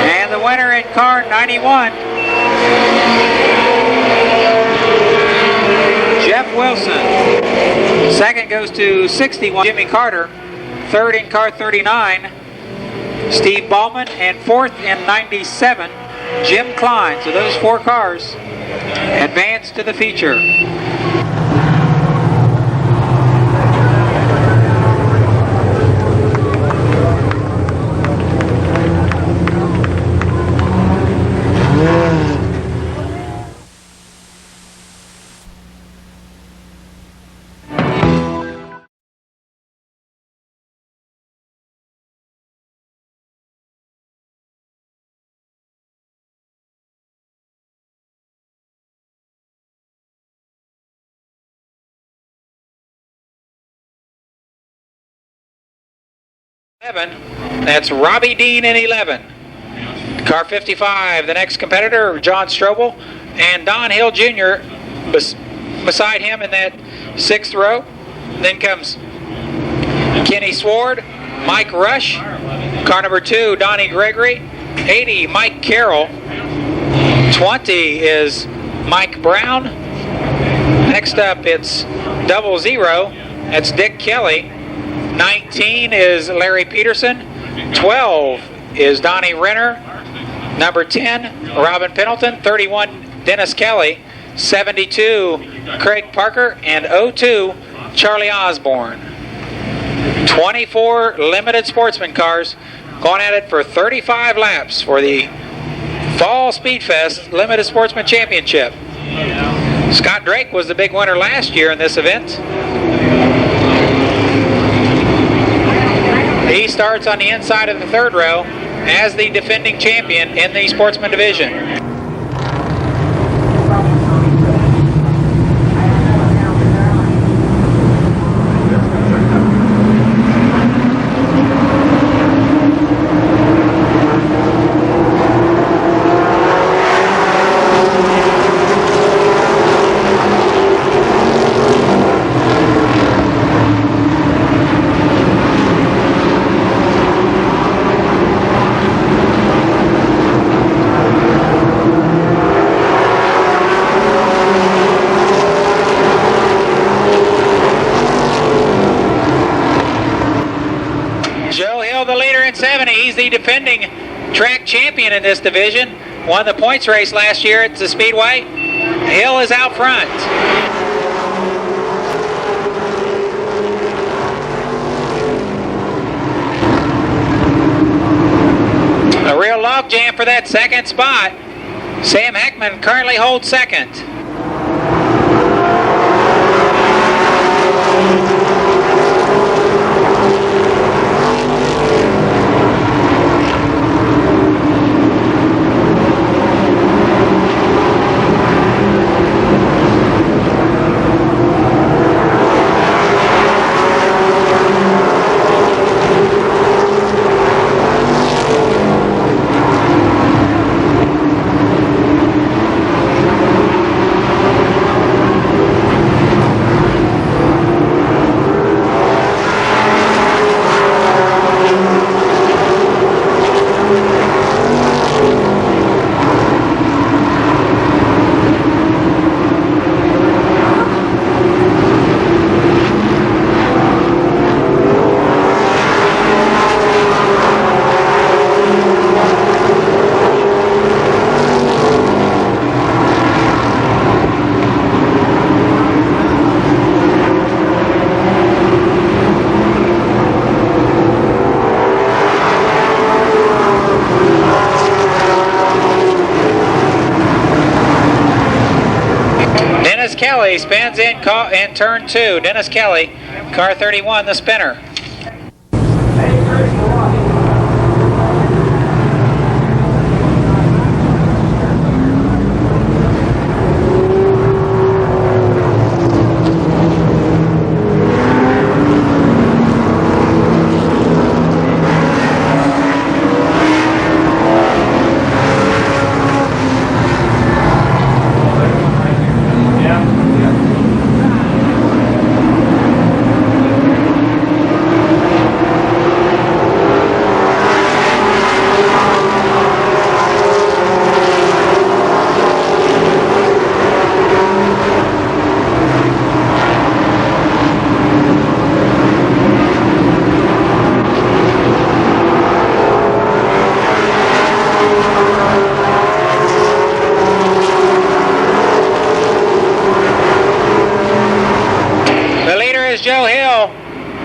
And the winner in car 91, Jeff Wilson. Second goes to 61, Jimmy Carter. Third in car 39, Steve Ballman. And fourth in 97, Jim Klein. So those 4 cars advance to the feature. That's Robbie Dean in 11. Car 55, the next competitor, John Strobel, and Don Hill Jr. beside him in that 6th row. Then comes Kenny Sward, Mike Rush, car number 2, Donnie Gregory, 80, Mike Carroll, 20 is Mike Brown. Next up, it's 00, that's Dick Kelly. 19 is Larry Peterson. 12 is Donnie Renner. Number 10, Robin Pendleton. 31, Dennis Kelly. 72, Craig Parker. And 02, Charlie Osborne. 24 limited sportsman cars going at it for 35 laps for the Fall Speedfest Limited Sportsman Championship. Scott Drake was the big winner last year in this event. He starts on the inside of the 3rd row as the defending champion in the sportsman division. He's the defending track champion in this division. Won the points race last year at the Speedway. Hill is out front. A real log jam for that 2nd spot. Sam Heckman currently holds 2nd. Kelly spins in turn 2. Dennis Kelly, car 31, the spinner.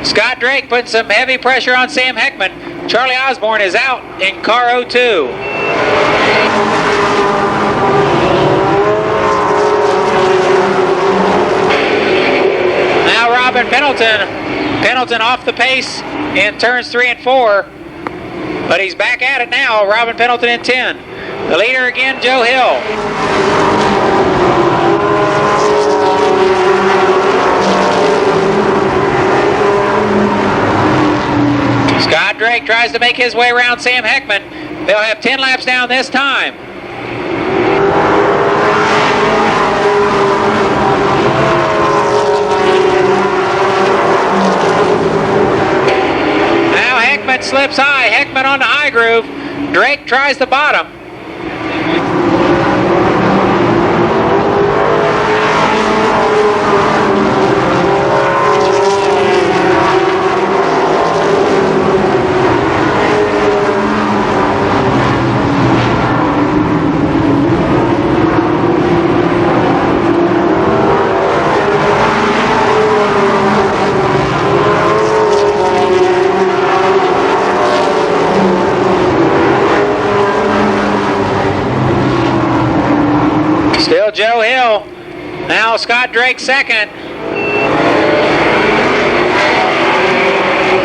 Scott Drake putting some heavy pressure on Sam Heckman. Charlie Osborne is out in car 02. Now Robin Pendleton. Pendleton off the pace in turns 3 and 4. But he's back at it now. Robin Pendleton in 10. The leader again, Joe Hill. Scott Drake tries to make his way around Sam Heckman. They'll have 10 laps down this time. Now Heckman slips high. Heckman on the high groove. Drake tries the bottom. Still Joe Hill. Now Scott Drake second.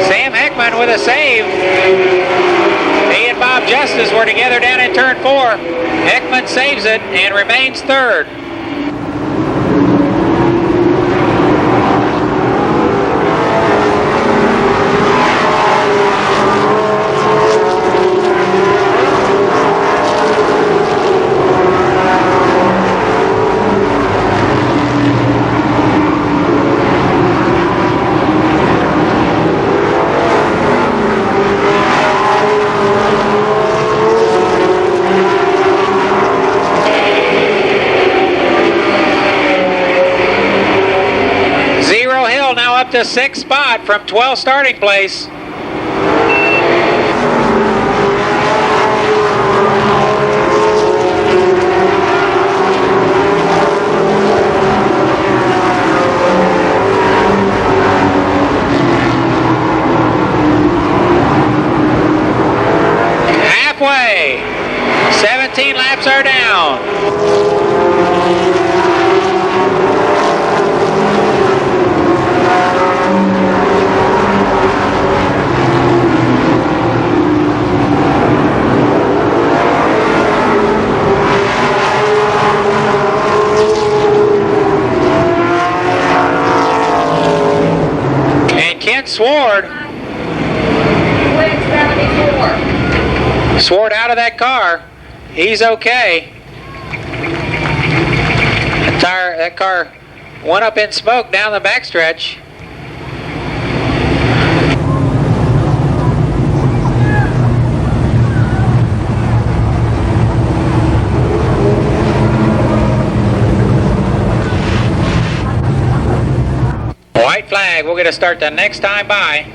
Sam Heckman with a save. He and Bob Justice were together down in turn 4. Heckman saves it and remains third. Up to 6th spot from 12th starting place. Halfway. 17 laps are down. Sword out of that car. He's okay. That car went up in smoke down the backstretch. White flag. We'll get a start the next time by.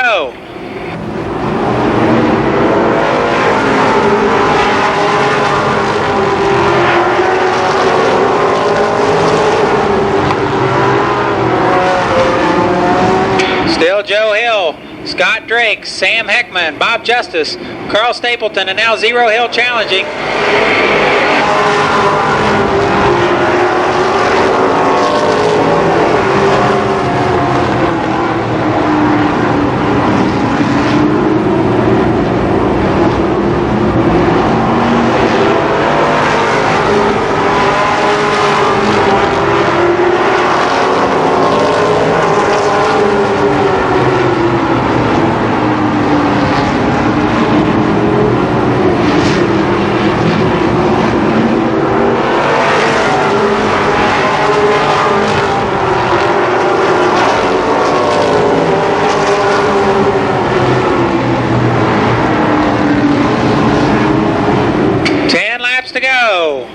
go. Still Joe Hill, Scott Drake, Sam Heckman, Bob Justice, Carl Stapleton, and now Zero Hill challenging. To go.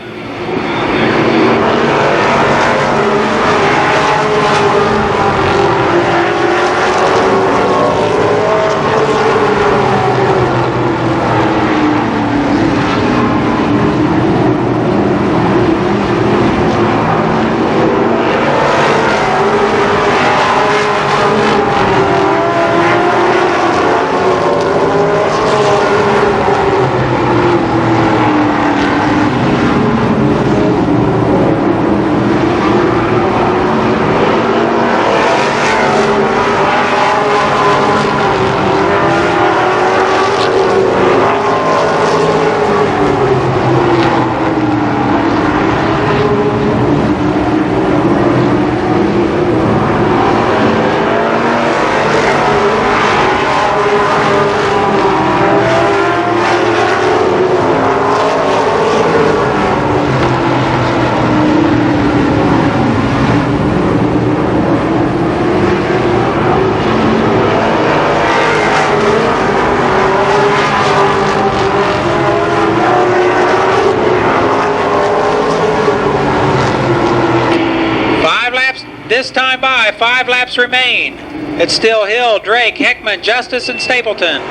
This time by, 5 laps remain. It's still Hill, Drake, Heckman, Justice, and Stapleton.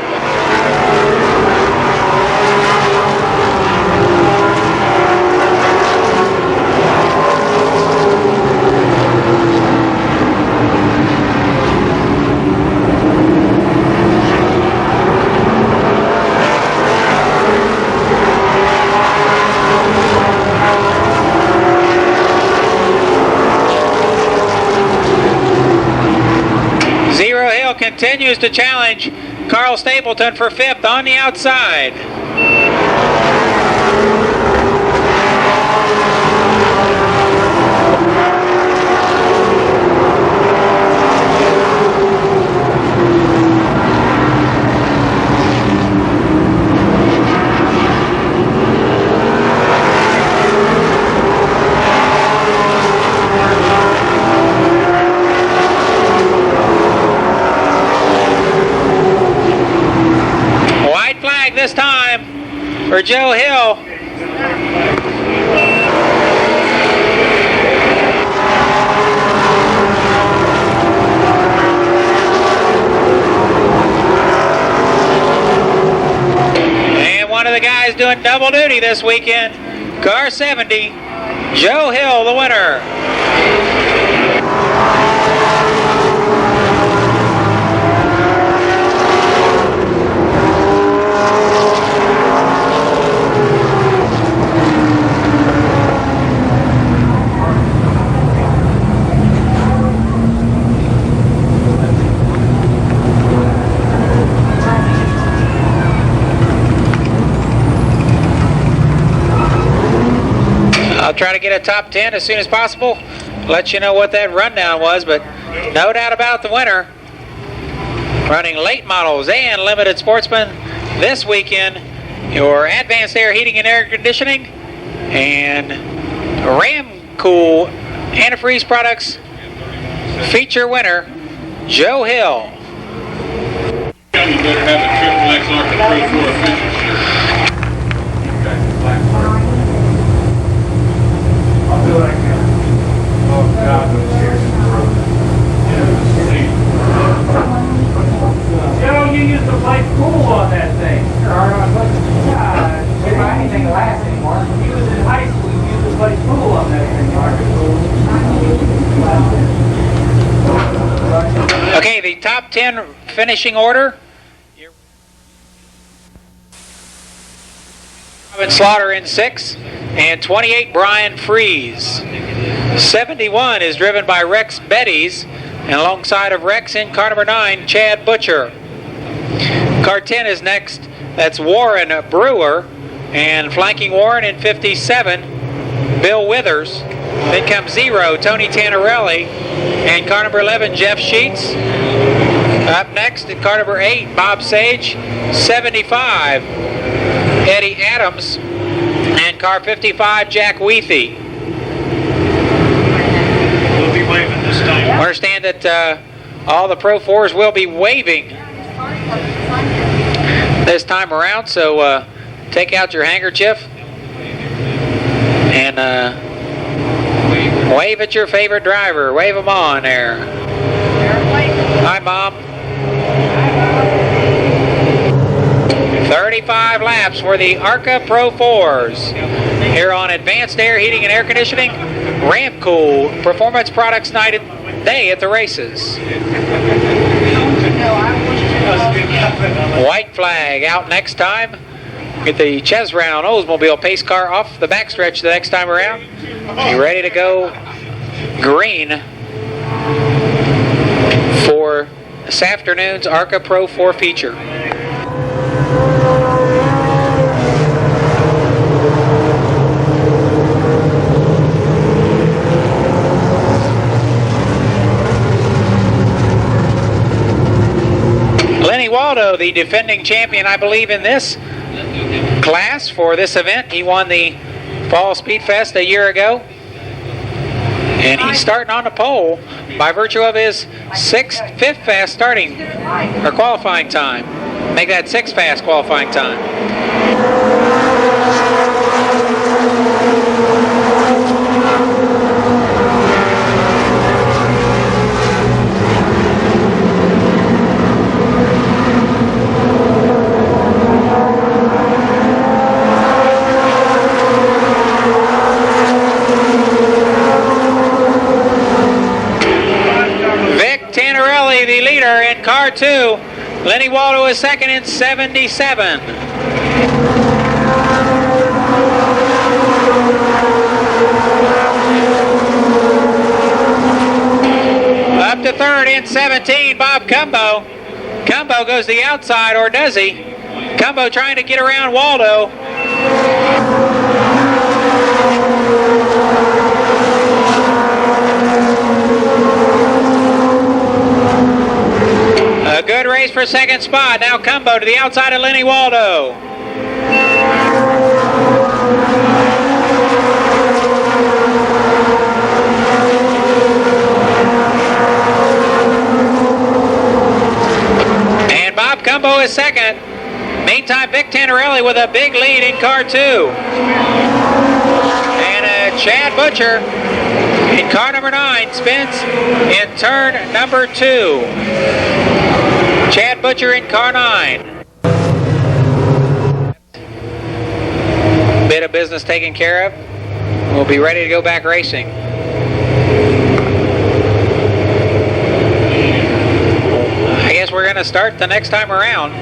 Zero Hill continues to challenge Carl Stapleton for 5th on the outside. This time for Joe Hill. And one of the guys doing double duty this weekend, car 70, Joe Hill, the winner. I'll try to get a top 10 as soon as possible. Let you know what that rundown was, but no doubt about the winner. Running late models and limited sportsmen this weekend, your advanced air heating and air conditioning and Ramcool antifreeze products feature winner, Joe Hill. You better have a triple XR control for efficiency. I'll do what I can. Oh, God, those chairs in the road. Yeah, top 10 finishing order. Robin Slaughter in 6th, and 28 Brian Freeze. 71 is driven by Rex Betties, and alongside of Rex in car number 9, Chad Butcher. Car 10 is next. That's Warren Brewer, and flanking Warren in 57, Bill Withers. Then comes 0, Tony Tannerelli, and car number 11, Jeff Sheets. Up next at car number 8, Bob Sage. 75, Eddie Adams, and car 55, Jack Weethy. We'll be waving this time. I understand that all the Pro 4s will be waving this time around, so take out your handkerchief and wave at your favorite driver. Wave them on there. Hi, Mom. 35 laps for the ARCA Pro 4s. Here on Advanced Air Heating and Air Conditioning, Ramp Cool Performance Products Night Day at the races. White flag out next time. Get the Chesrown Oldsmobile pace car off the backstretch the next time around. Be ready to go green for this afternoon's ARCA Pro 4 feature. Lenny Waldo, the defending champion, I believe, in this class for this event. He won the Fall Speedfest a year ago. And he's starting on the pole by virtue of his fifth fast starting or qualifying time. Make that 6th fast qualifying time. The leader in car 2. Lenny Waldo is second in 77. Up to third in 17, Bob Cumbo. Cumbo goes the outside, or does he? Cumbo trying to get around Waldo. A good race for second spot. Now Cumbo to the outside of Lenny Waldo. And Bob Cumbo is second. Meantime, Vic Tannerelli with a big lead in car 2. And Chad Butcher in car number 9 spins in turn number 2. Chad Butcher in car 9. Bit of business taken care of. We'll be ready to go back racing. I guess we're going to start the next time around.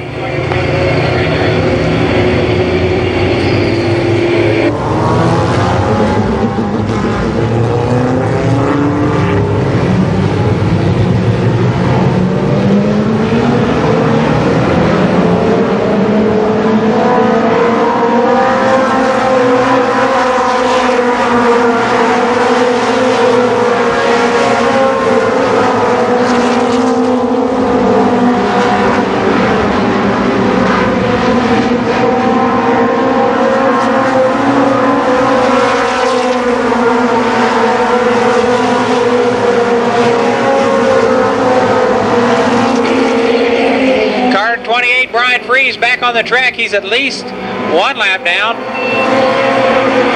Brian Freeze back on the track. He's at least 1 lap down,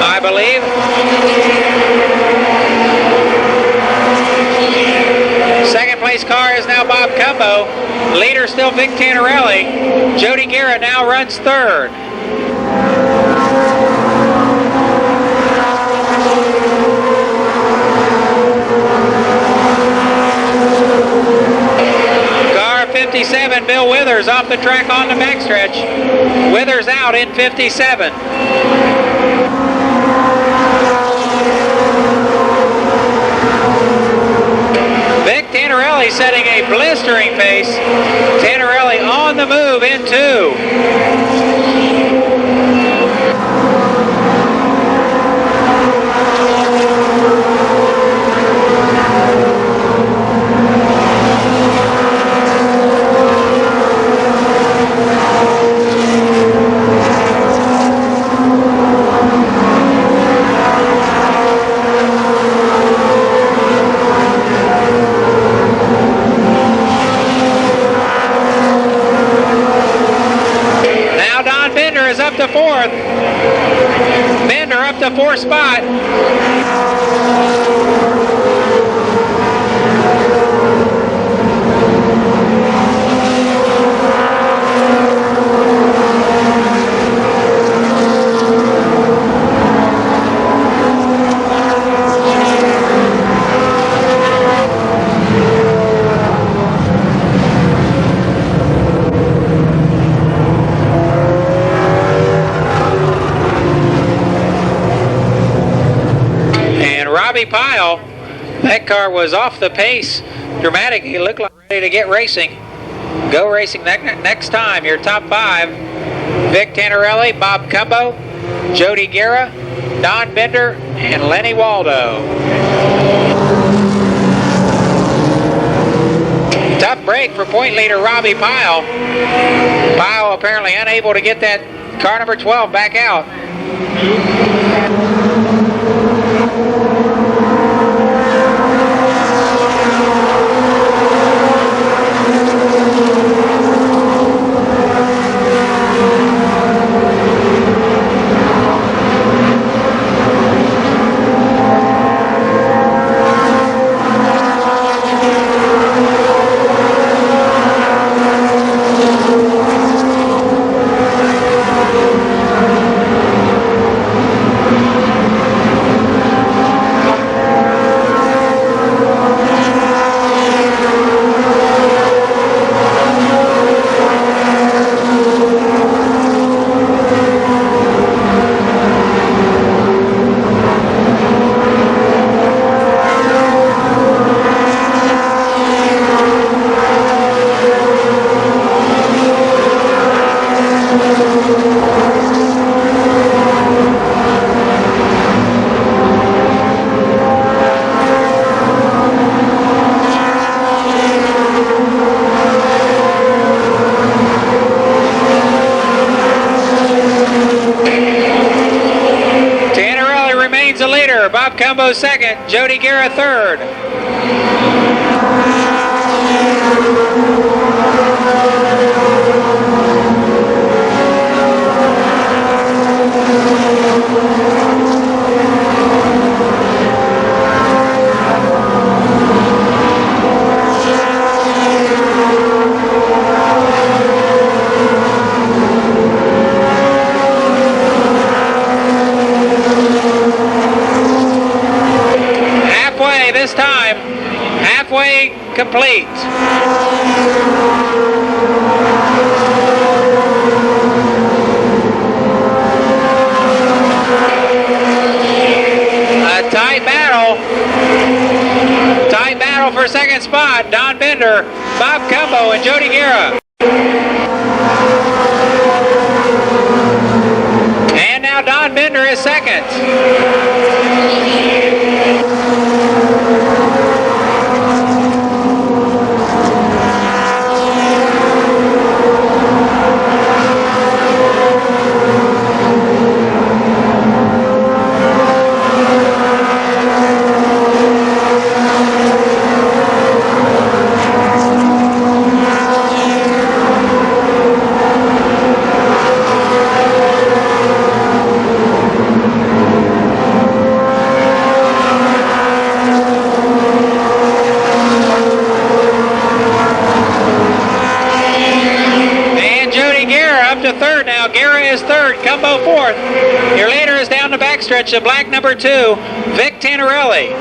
I believe. Second place car is now Bob Cumbo. Leader still Vic Tannerelli. Jody Guerra now runs third. 57, Bill Withers off the track on the backstretch. Withers out in 57. Vic Tannerelli setting a blistering pace. Tannerelli on the move in 2. Is up to 4th. Bender up to 4th spot. Pile, that car was off the pace. Dramatic. He looked like ready to get racing. Go racing next time. Your top 5: Vic Tannerelli, Bob Cumbo, Jody Guerra, Don Bender, and Lenny Waldo. Tough break for point leader Robbie Pyle. Pyle apparently unable to get that car number 12 back out. Bob Cumbo 2nd, Jody Guerra 3rd. This time, halfway complete. A tight battle for second spot. Don Bender, Bob Cumbo, and Jody Guerra. And now Don Bender is second. Guerra is 3rd, Cumbo 4th. Your leader is down the backstretch, the black number 2, Vic Tannerelli.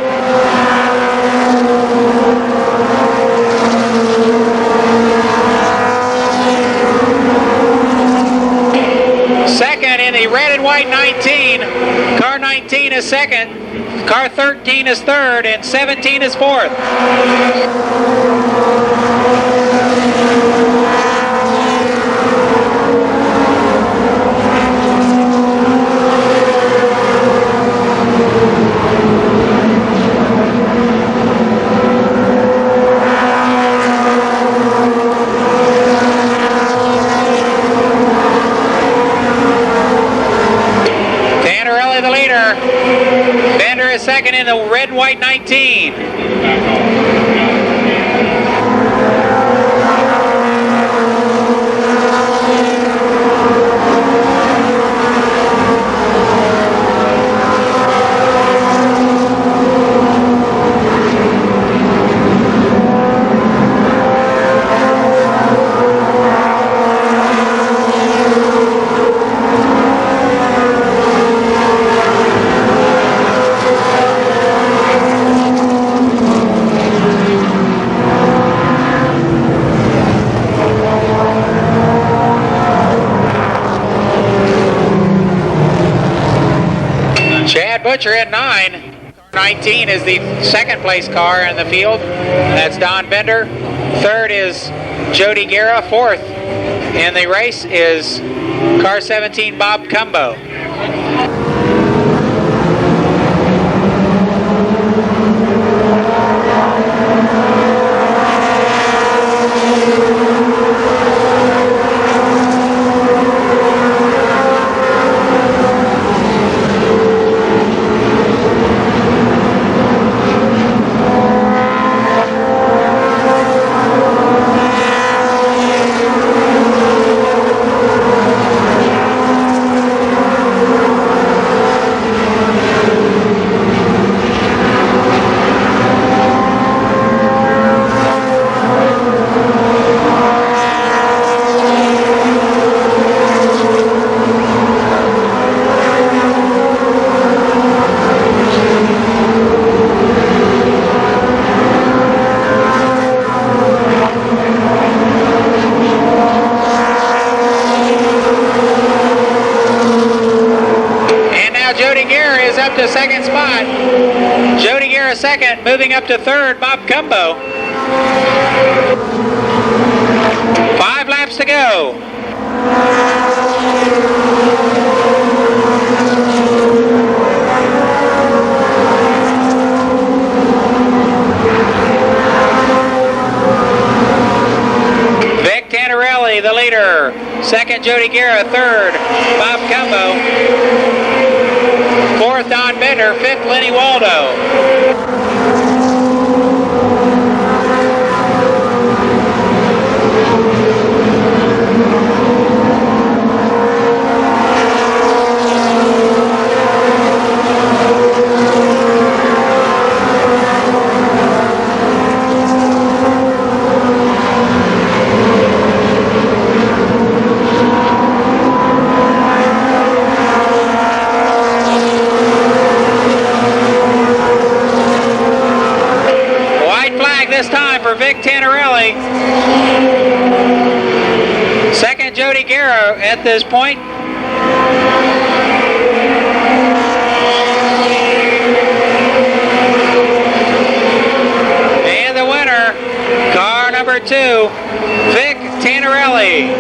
18 is second, car 13 is third, and 17 is fourth. The leader. Bender is second in the red and white 19. Butcher at 9. 19 is the second place car in the field. That's Don Bender. Third is Jody Guerra. Fourth in the race is car 17 Bob Cumbo. To second spot. Jody Guerra second, moving up to third, Bob Cumbo. 5 laps to go. Vic Tantarelli, the leader. Second, Jody Guerra. Third, Bob Cumbo. Fourth, Don Bender. Fifth, Lenny Waldo. This time for Vic Tantarelli. Second, Jody Guerra at this point. And the winner, car number 2, Vic Tantarelli.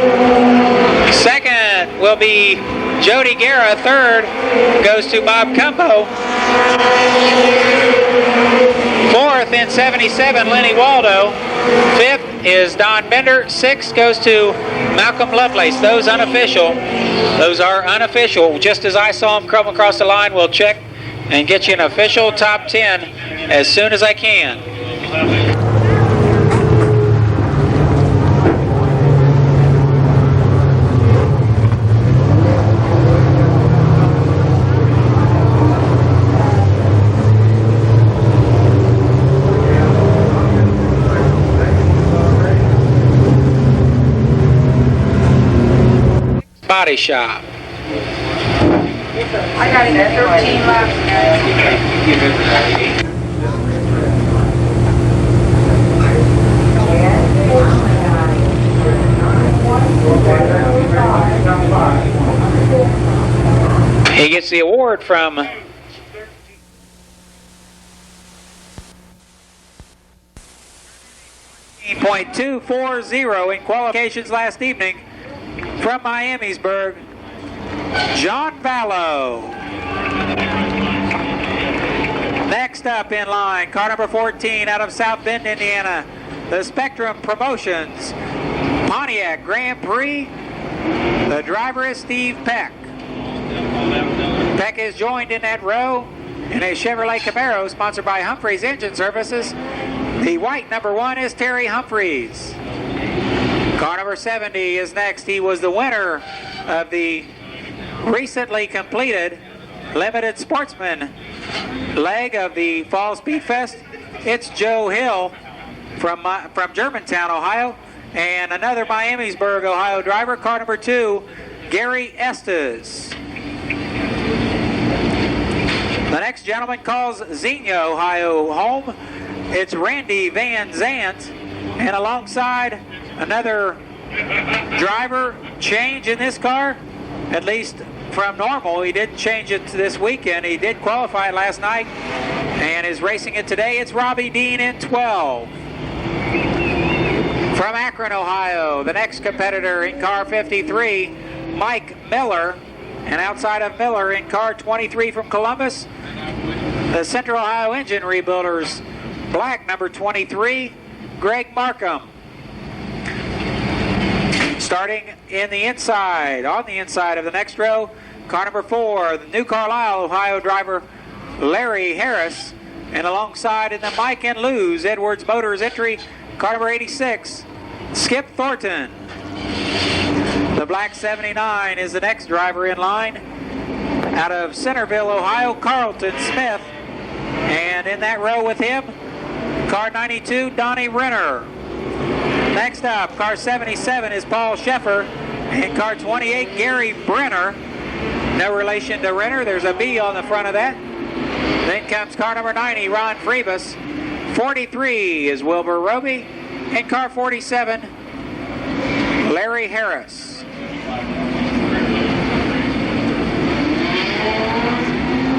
Second will be Jody Guerra. Third goes to Bob Cumbo. Fourth in 77, Lenny Waldo. Fifth is Don Bender. Sixth goes to Malcolm Lovelace. Those unofficial. Those are unofficial. Just as I saw them come across the line, we'll check and get you an official top 10 as soon as I can. Body shop. I got it at 13 laps. He gets the award from .240 in qualifications last evening from Miamisburg, John Vallow. Next up in line, car number 14 out of South Bend, Indiana, the Spectrum Promotions Pontiac Grand Prix. The driver is Steve Peck. Peck is joined in that row in a Chevrolet Camaro sponsored by Humphreys Engine Services. The white number 1 is Terry Humphreys. Car number 70 is next. He was the winner of the recently completed Limited Sportsman leg of the Fall Speedfest. It's Joe Hill from Germantown, Ohio, and another Miamisburg, Ohio driver, car number 2, Gary Estes. The next gentleman calls Xenia, Ohio home. It's Randy Van Zant, and alongside another driver change in this car, at least from normal. He didn't change it this weekend. He did qualify last night and is racing it today. It's Robbie Dean in 12. From Akron, Ohio, the next competitor in car 53, Mike Miller. And outside of Miller in car 23 from Columbus, the Central Ohio Engine Rebuilders, black number 23, Greg Markham. Starting in the inside, on the inside of the next row, car number 4, the New Carlisle, Ohio driver, Larry Harris. And alongside in the Mike and Lou's Edwards Motors entry, car number 86, Skip Thornton. The black 79 is the next driver in line. Out of Centerville, Ohio, Carlton Smith. And in that row with him, car 92, Donnie Renner. Next up, car 77 is Paul Sheffer. And car 28, Gary Brenner. No relation to Renner. There's a B on the front of that. Then comes car number 90, Ron Freebus. 43 is Wilbur Roby. And car 47, Larry Harris.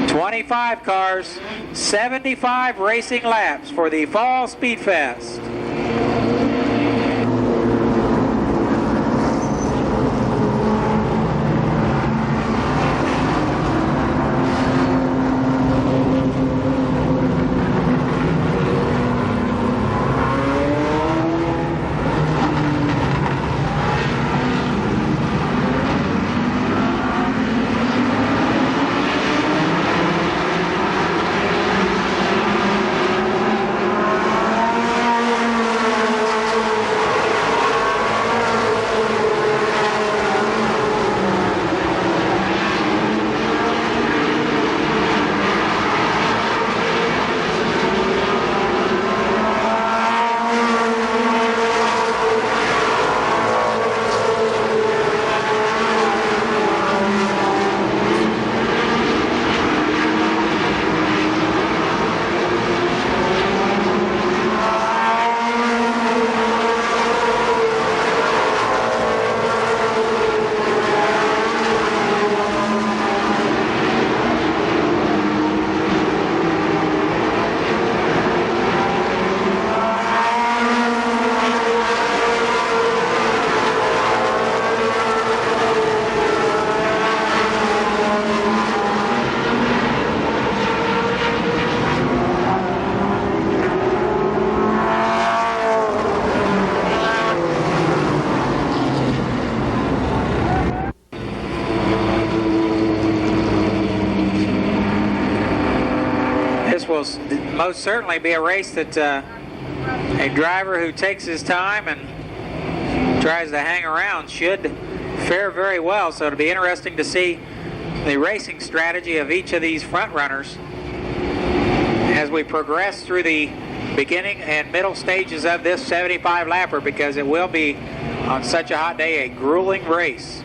25 cars, 75 racing laps for the Fall Speedfest. Will most certainly be a race that a driver who takes his time and tries to hang around should fare very well. So it'll be interesting to see the racing strategy of each of these front runners as we progress through the beginning and middle stages of this 75 lapper, because it will be on such a hot day a grueling race.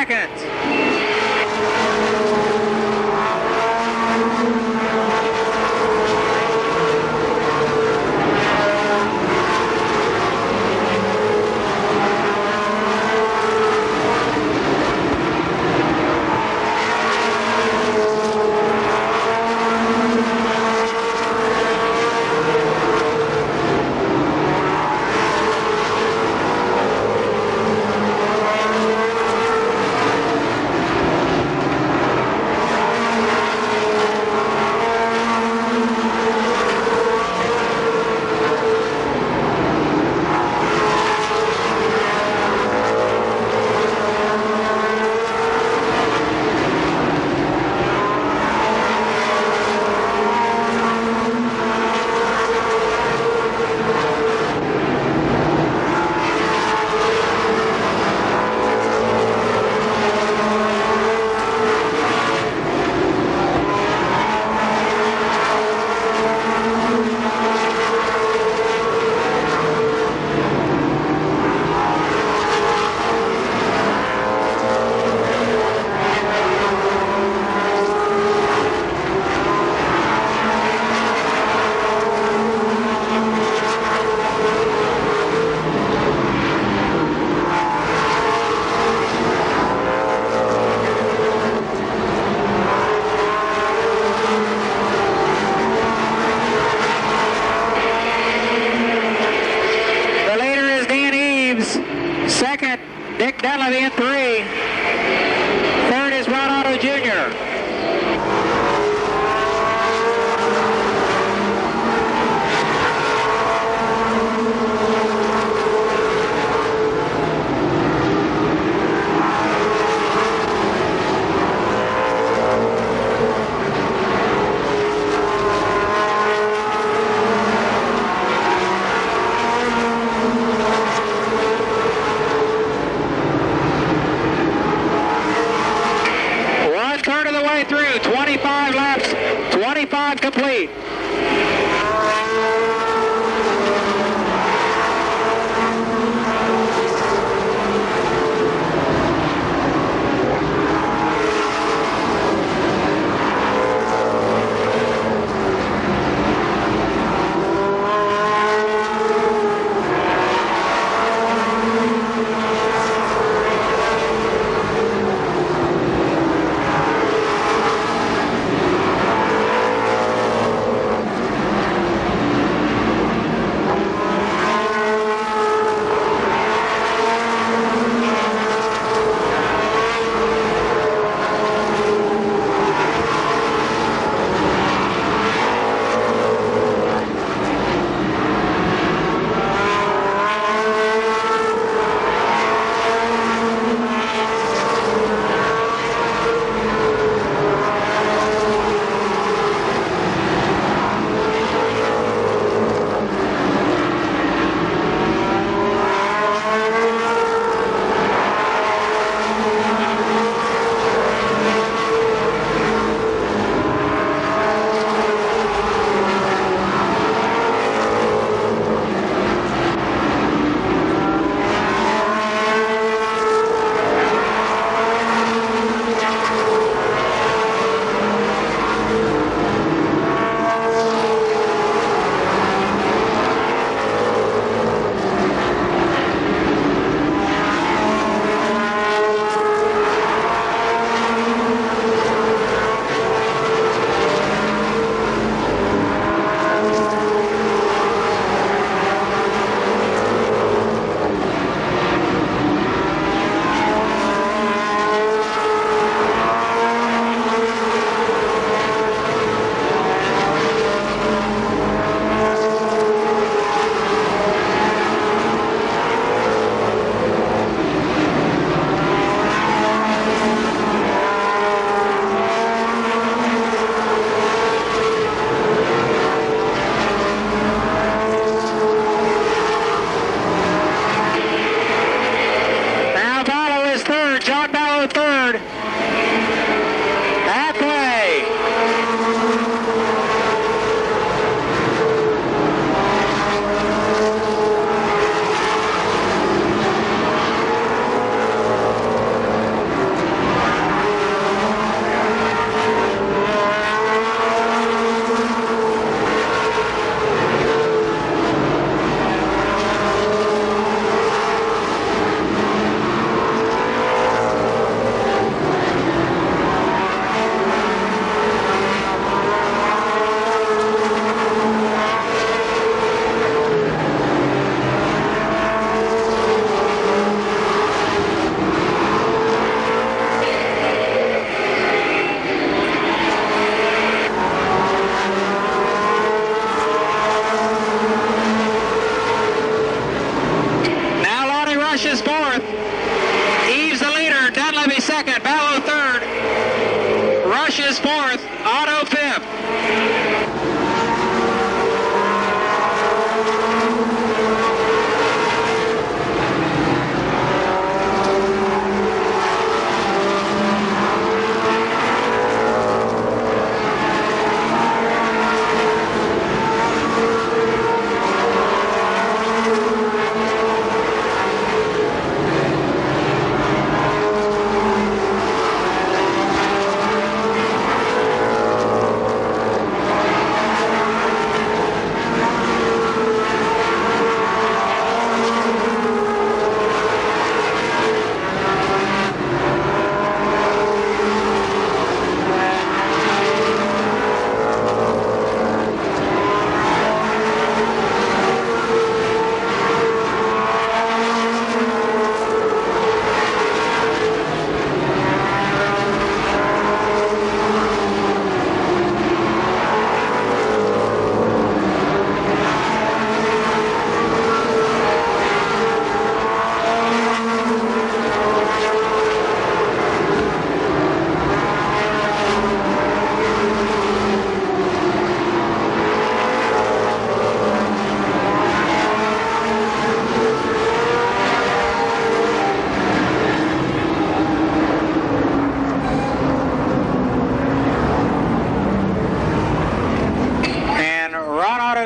seconds. Second, Dick Dunleavy in 3. Third is Ron Otto Jr. Third of the way through, 25 laps, 25 complete.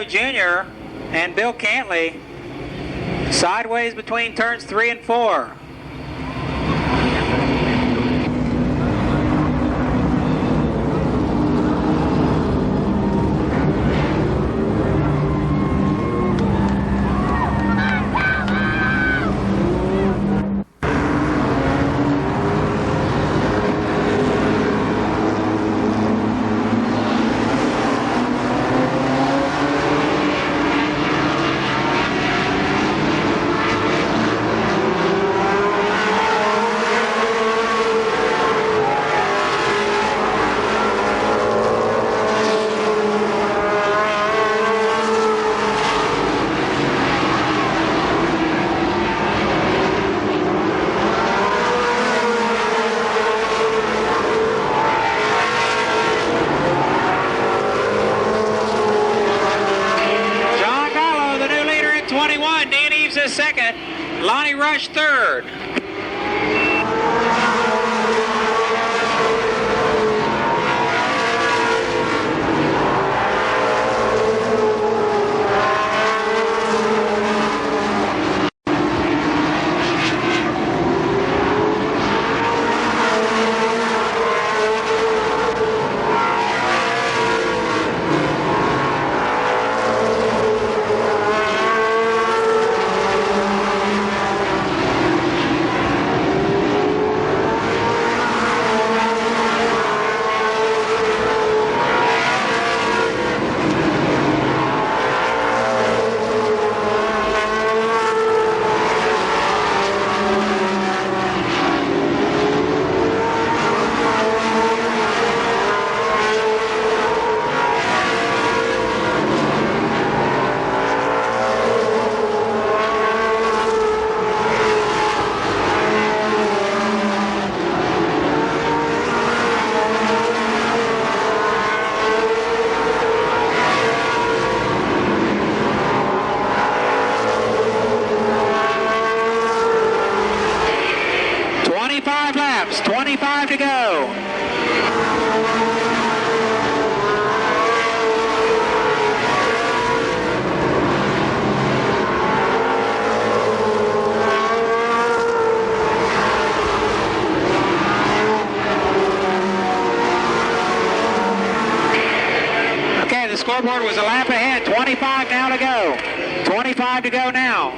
Barlow Jr. and Bill Cantley sideways between turns 3 and 4. Second, Lonnie Rush third. Laps, 25 to go. Okay, the scoreboard was a lap ahead. 25 now to go. 25 to go now.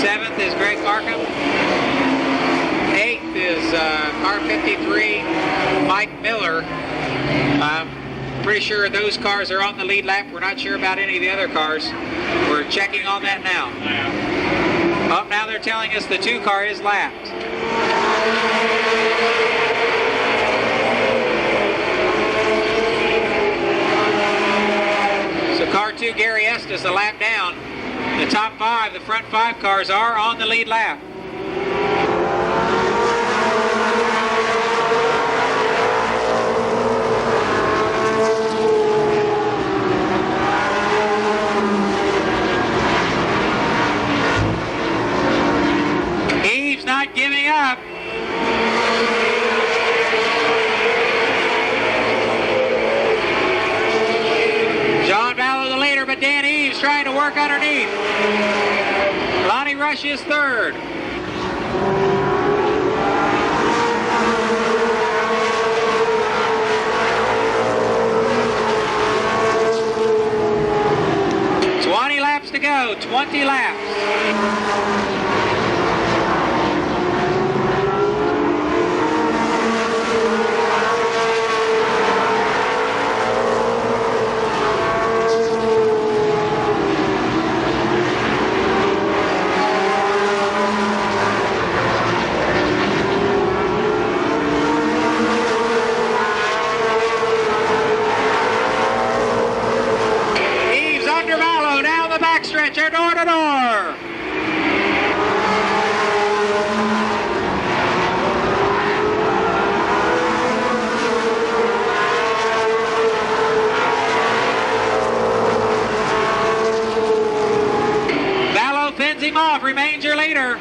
Seventh is Greg Markham. Eighth is car 53, Mike Miller. Pretty sure those cars are on the lead lap. We're not sure about any of the other cars. We're checking on that now. Oh, now they're telling us the 2 car is lapped. So car 2, Gary Estes, a lap down. The top 5, the front 5 cars are on the lead lap. Eves not giving up. John Ballo the leader, but Dan Eves trying to work underneath. Lonnie Rush is third. Laps to go, 20 laps. backstretcher door to door. Vallow fends him off, remains your leader.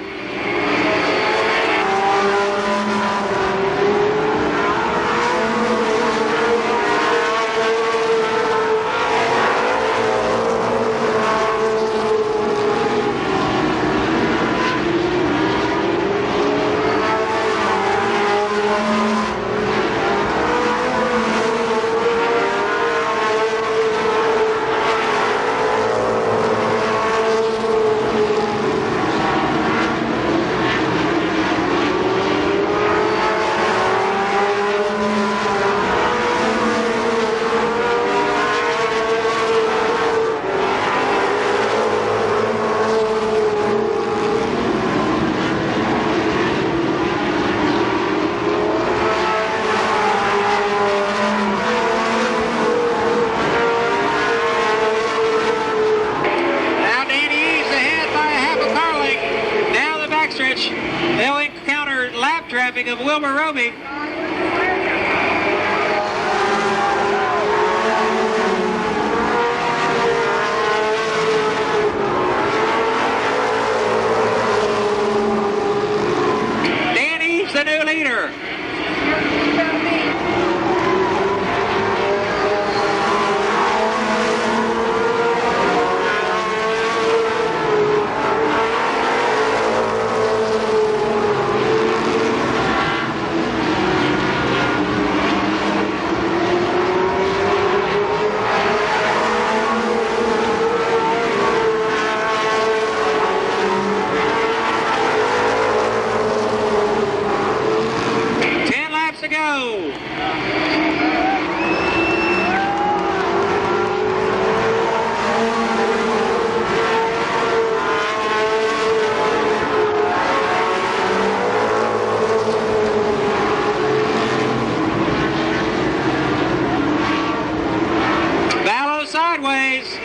They'll encounter lap traffic of Wilbur Roby. Dan Eves, the new leader. To go. Vallow sideways.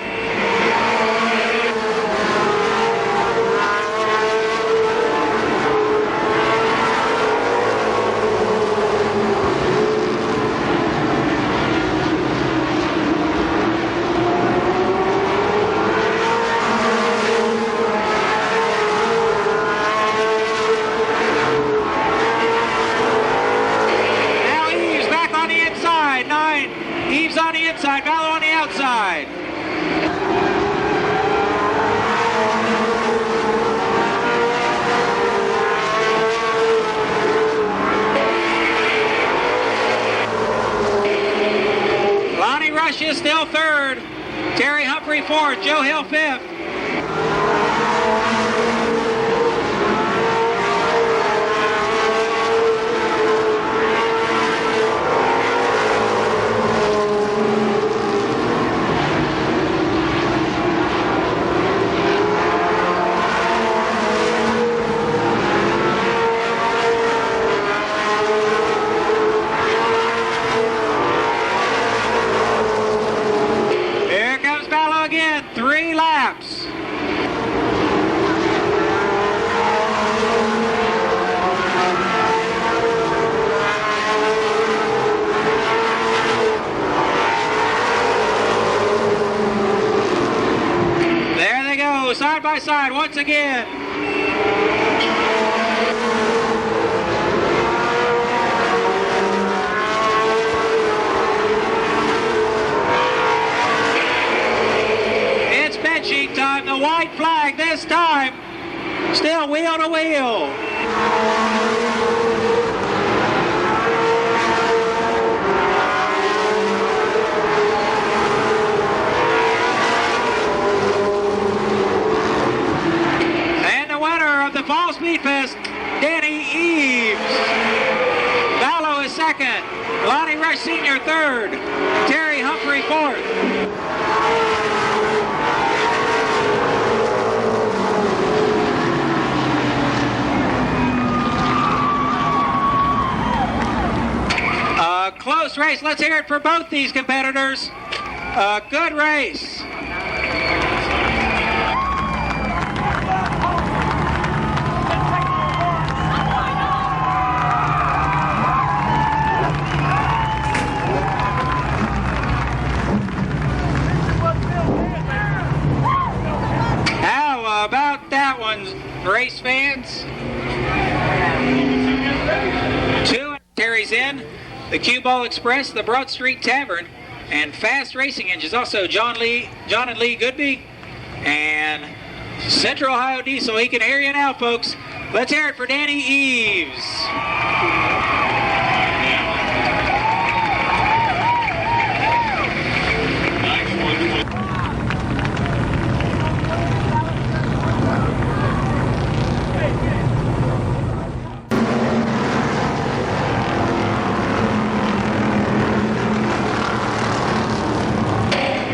Eves on the inside, Vallow on the outside. Lonnie Rush is still third. Terry Humphrey fourth. Joe Hill fifth. Again, 3 laps. There they go, side by side once again. Sheet time, the white flag this time, still wheel to wheel. And the winner of the Fall Speedfest, Danny Eves. Vallow is second, Lonnie Rush Sr. third, Terry Humphrey fourth. Close race. Let's hear it for both these competitors. Good race. race fans. 2 Terry's in, the Cue Ball Express, the Broad Street Tavern, and Fast Racing Engines. Also John and Lee Goodby, and Central Ohio Diesel. He can hear you now, folks. Let's hear it for Danny Eves.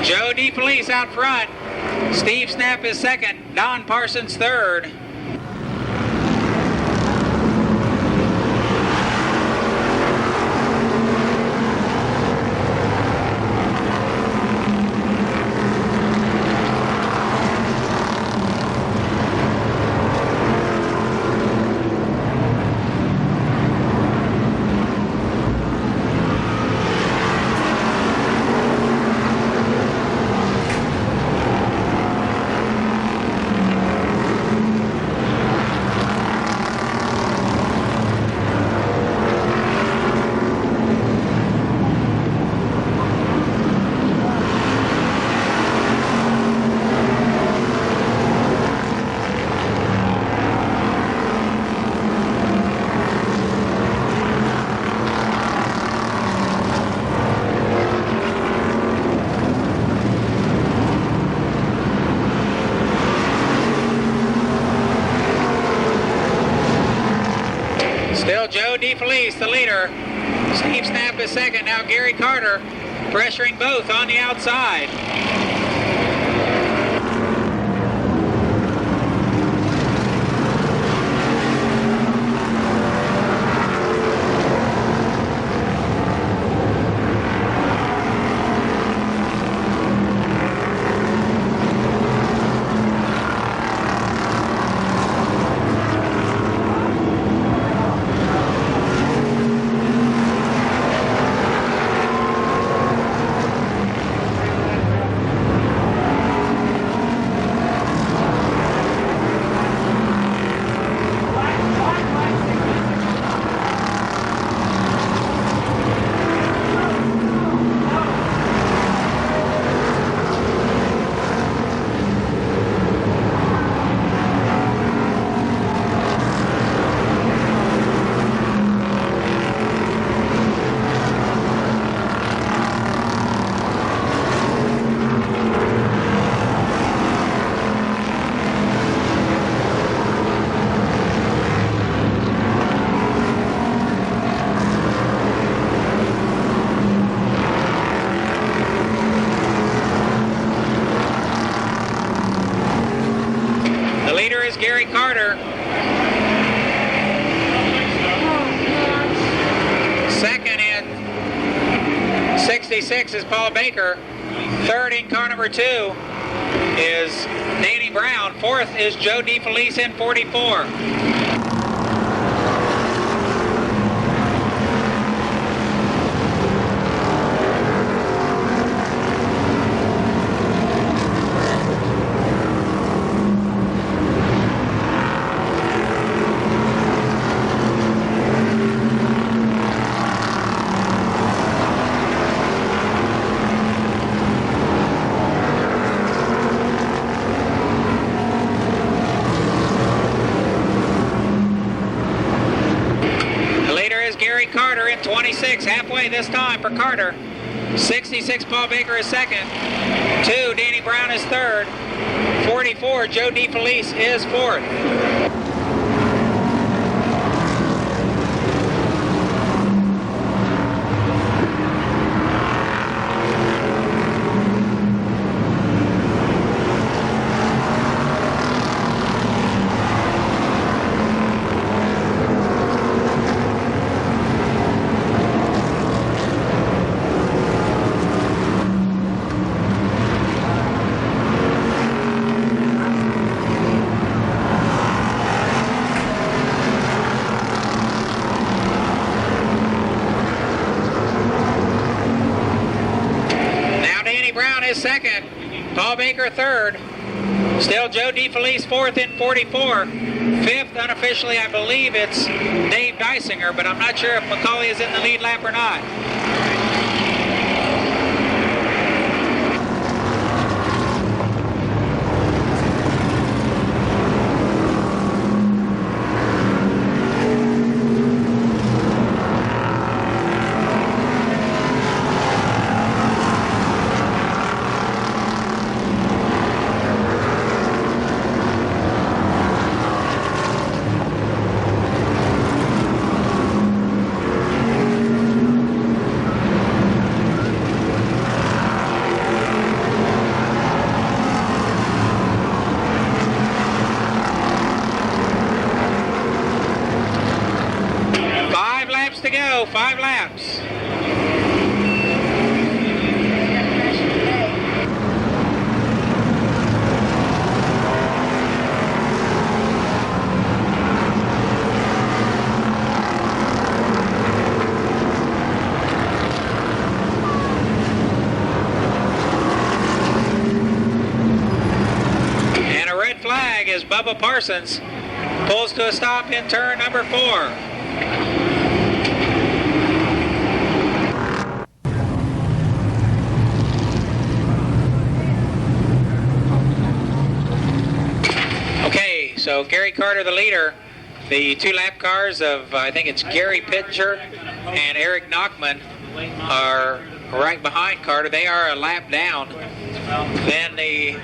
Joe DeFelice out front. Steve Snap is second. Don Parsons third. Still Joe DeFelice, the leader. Steve Snap is second. Now Gary Carter pressuring both on the outside. Gary Carter. Second in 66 is Paul Baker. Third in car number 2 is Danny Brown. Fourth is Joe DeFelice in 44. Carter in 26, halfway this time for Carter. 66, Paul Baker is second. 2, Danny Brown is third. 44, Joe DeFelice is fourth. Second, Paul Baker third. Still Joe DeFelice fourth in 44. Fifth, unofficially, I believe it's Dave Dysinger, but I'm not sure if McCauley is in the lead lap or not. To go, 5 laps. And a red flag as Bubba Parsons pulls to a stop in turn number 4. So Gary Carter, the leader. The 2 lap cars of, I think it's Gary Pitcher and Eric Nachman are right behind Carter. They are a lap down. Then the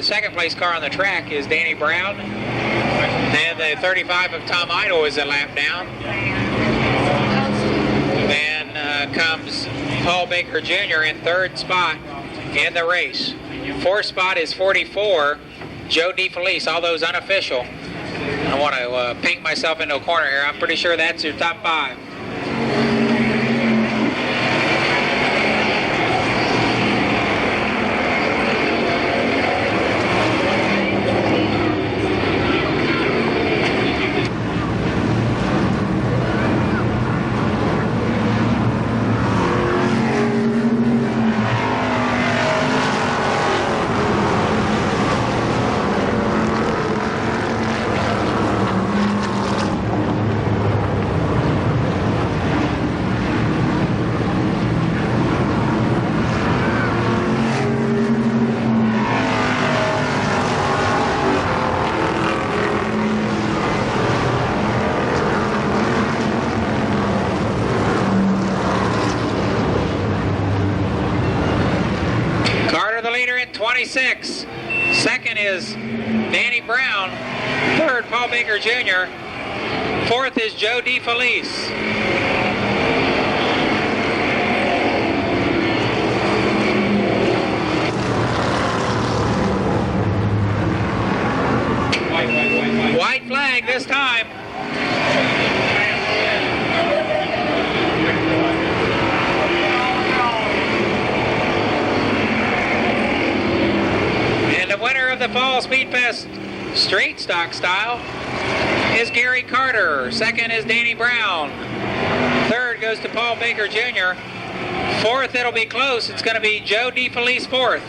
second place car on the track is Danny Brown. Then the 35 of Tom Idle is a lap down. Then comes Paul Baker Jr. in 3rd spot in the race. 4th spot is 44. Joe DeFelice, all those unofficial. I want to paint myself into a corner here. I'm pretty sure that's your top 5. The leader in 26. Second is Danny Brown. Third, Paul Baker Jr. Fourth is Joe DeFelice. White flag this time. The winner of the Fall Speedfest Street Stock Style is Gary Carter. Second is Danny Brown. Third goes to Paul Baker Jr. Fourth, it'll be close. It's going to be Joe DeFelice fourth.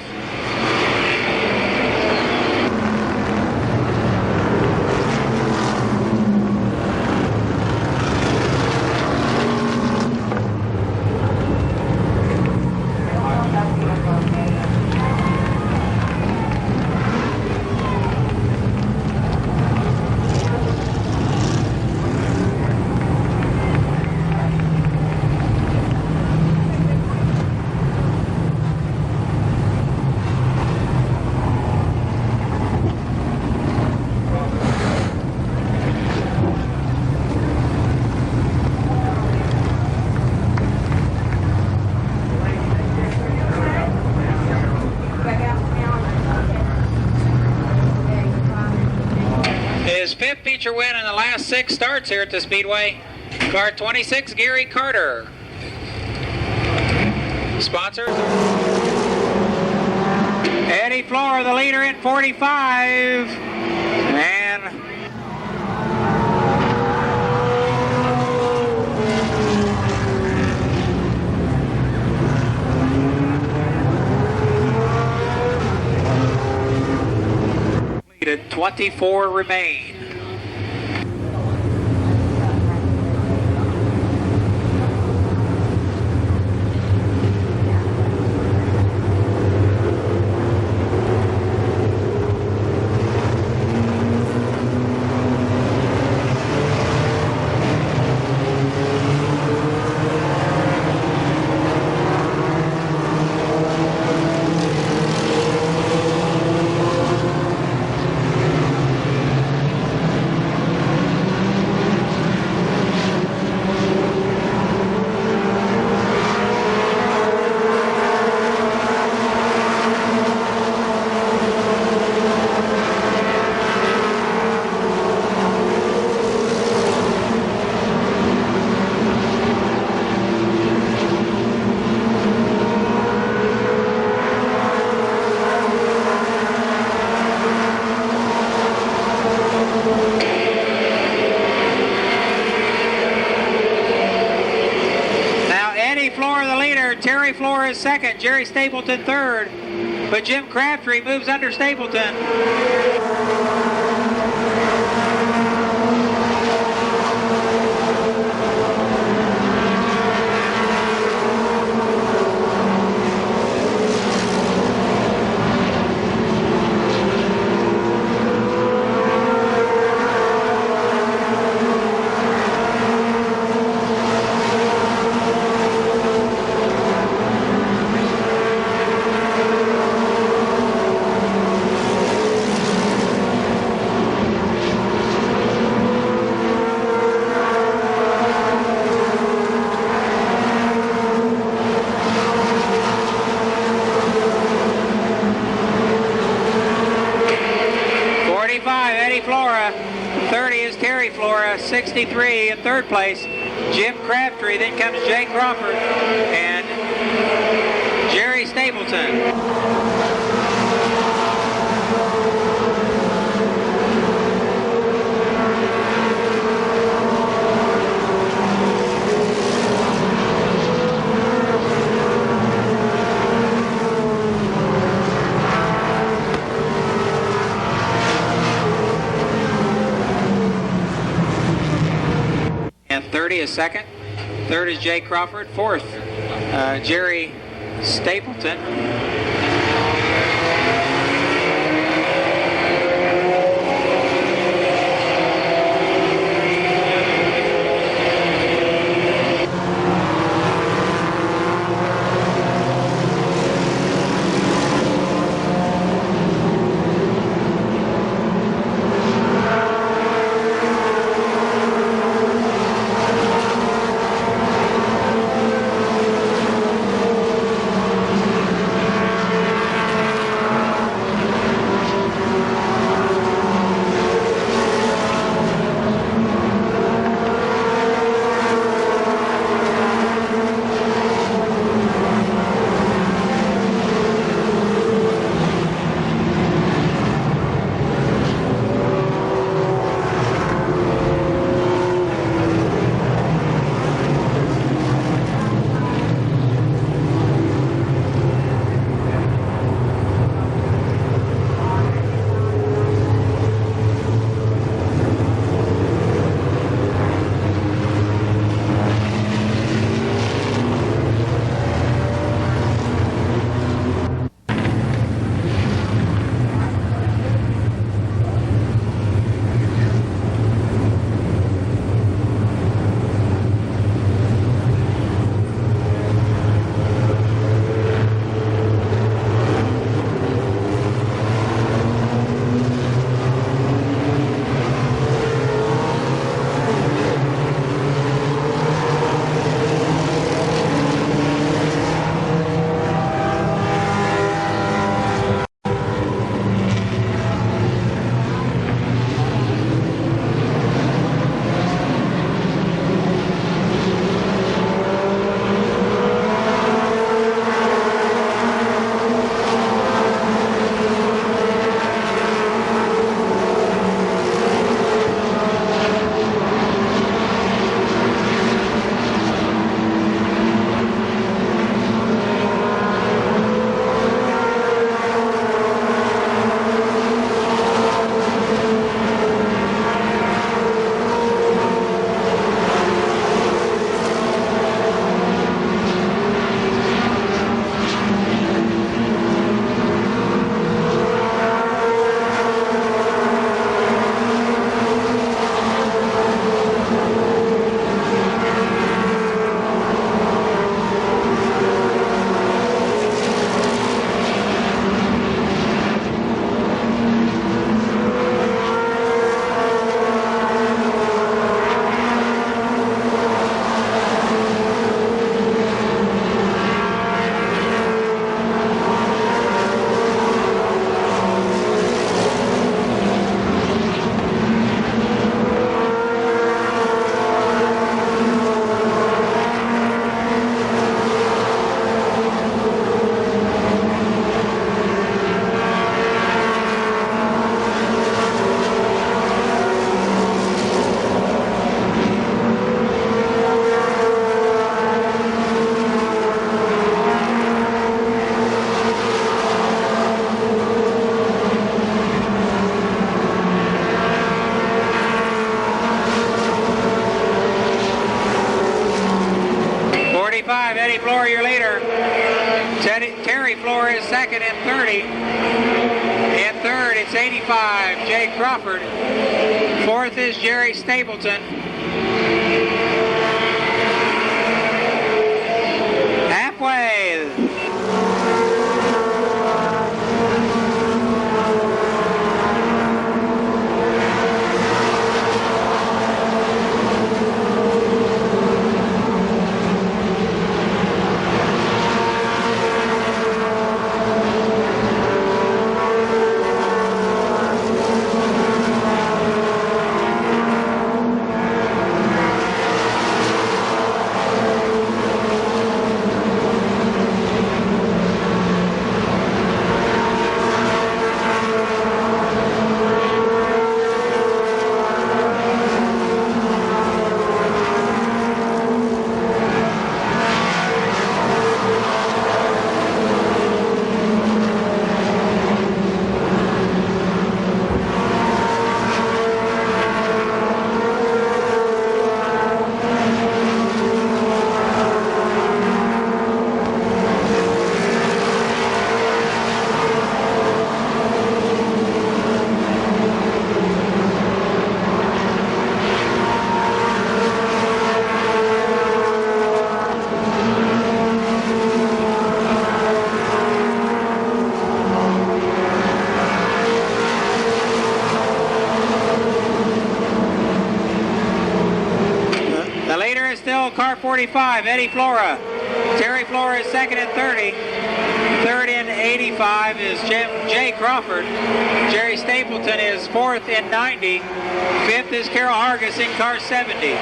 His 5th feature win in the last 6 starts here at the Speedway. Car 26, Gary Carter. Sponsors: Eddie Floor, the leader in 45. And 24 remain. Terry Flores second, Jerry Stapleton third, but Jim Crabtree moves under Stapleton. Eddie Flora, 30 is Terry Flora, 63 in third place, Jim Crabtree, then comes Jay Crawford and Jerry Stapleton. And 30 is second. Third is Jay Crawford. Fourth, Jerry Stapleton. Terry Flores second and 30. In third, it's 85, Jay Crawford. Fourth is Jerry Stapleton. Halfway. Car 45, Eddie Flora. Terry Flores second and 30. Third in 85 is Jay Crawford. Jerry Stapleton is fourth in 90. Fifth is Carol Hargis in car 70.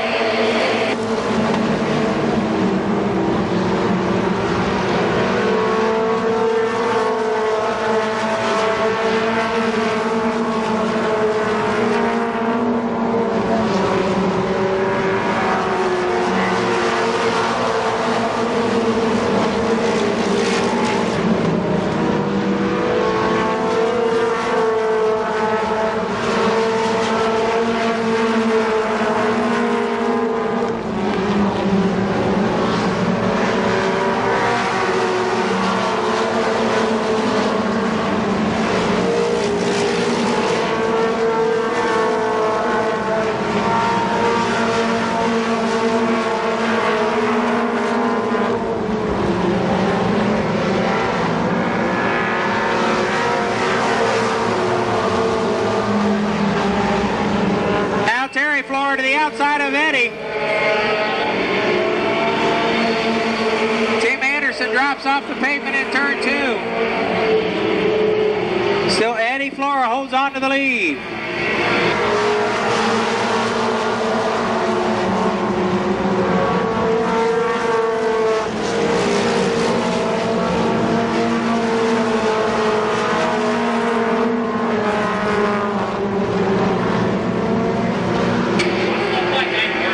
To the outside of Eddie. Tim Anderson drops off the pavement in turn 2. Still Eddie Flora holds on to the lead.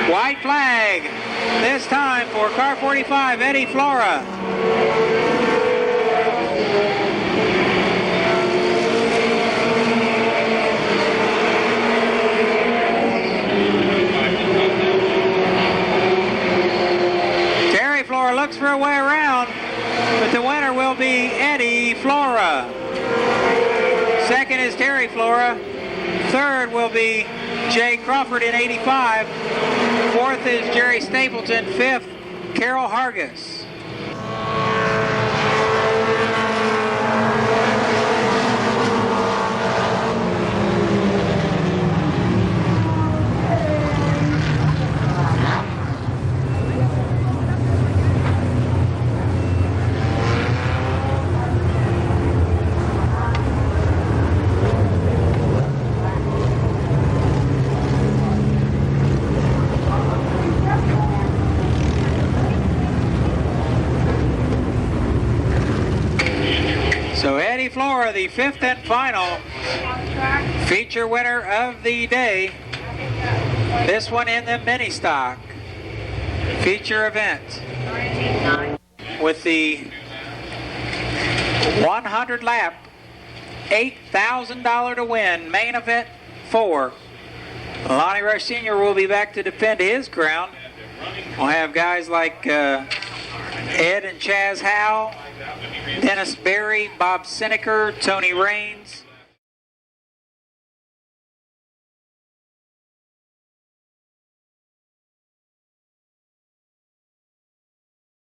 White flag, this time for car 45, Eddie Flora. Terry Flora looks for a way around, but the winner will be Eddie Flora. Second is Terry Flora. Third will be Jay Crawford in 85. Fourth is Jerry Stapleton. Fifth, Carol Hargis. So Eddie Flora, the fifth and final feature winner of the day. This one in the mini stock feature event with the 100 lap, $8,000 to win main event 4. Lonnie Rush Sr. will be back to defend his crown. We'll have guys like Ed and Chaz Howell, Dennis Berry, Bob Sineker, Tony Raines,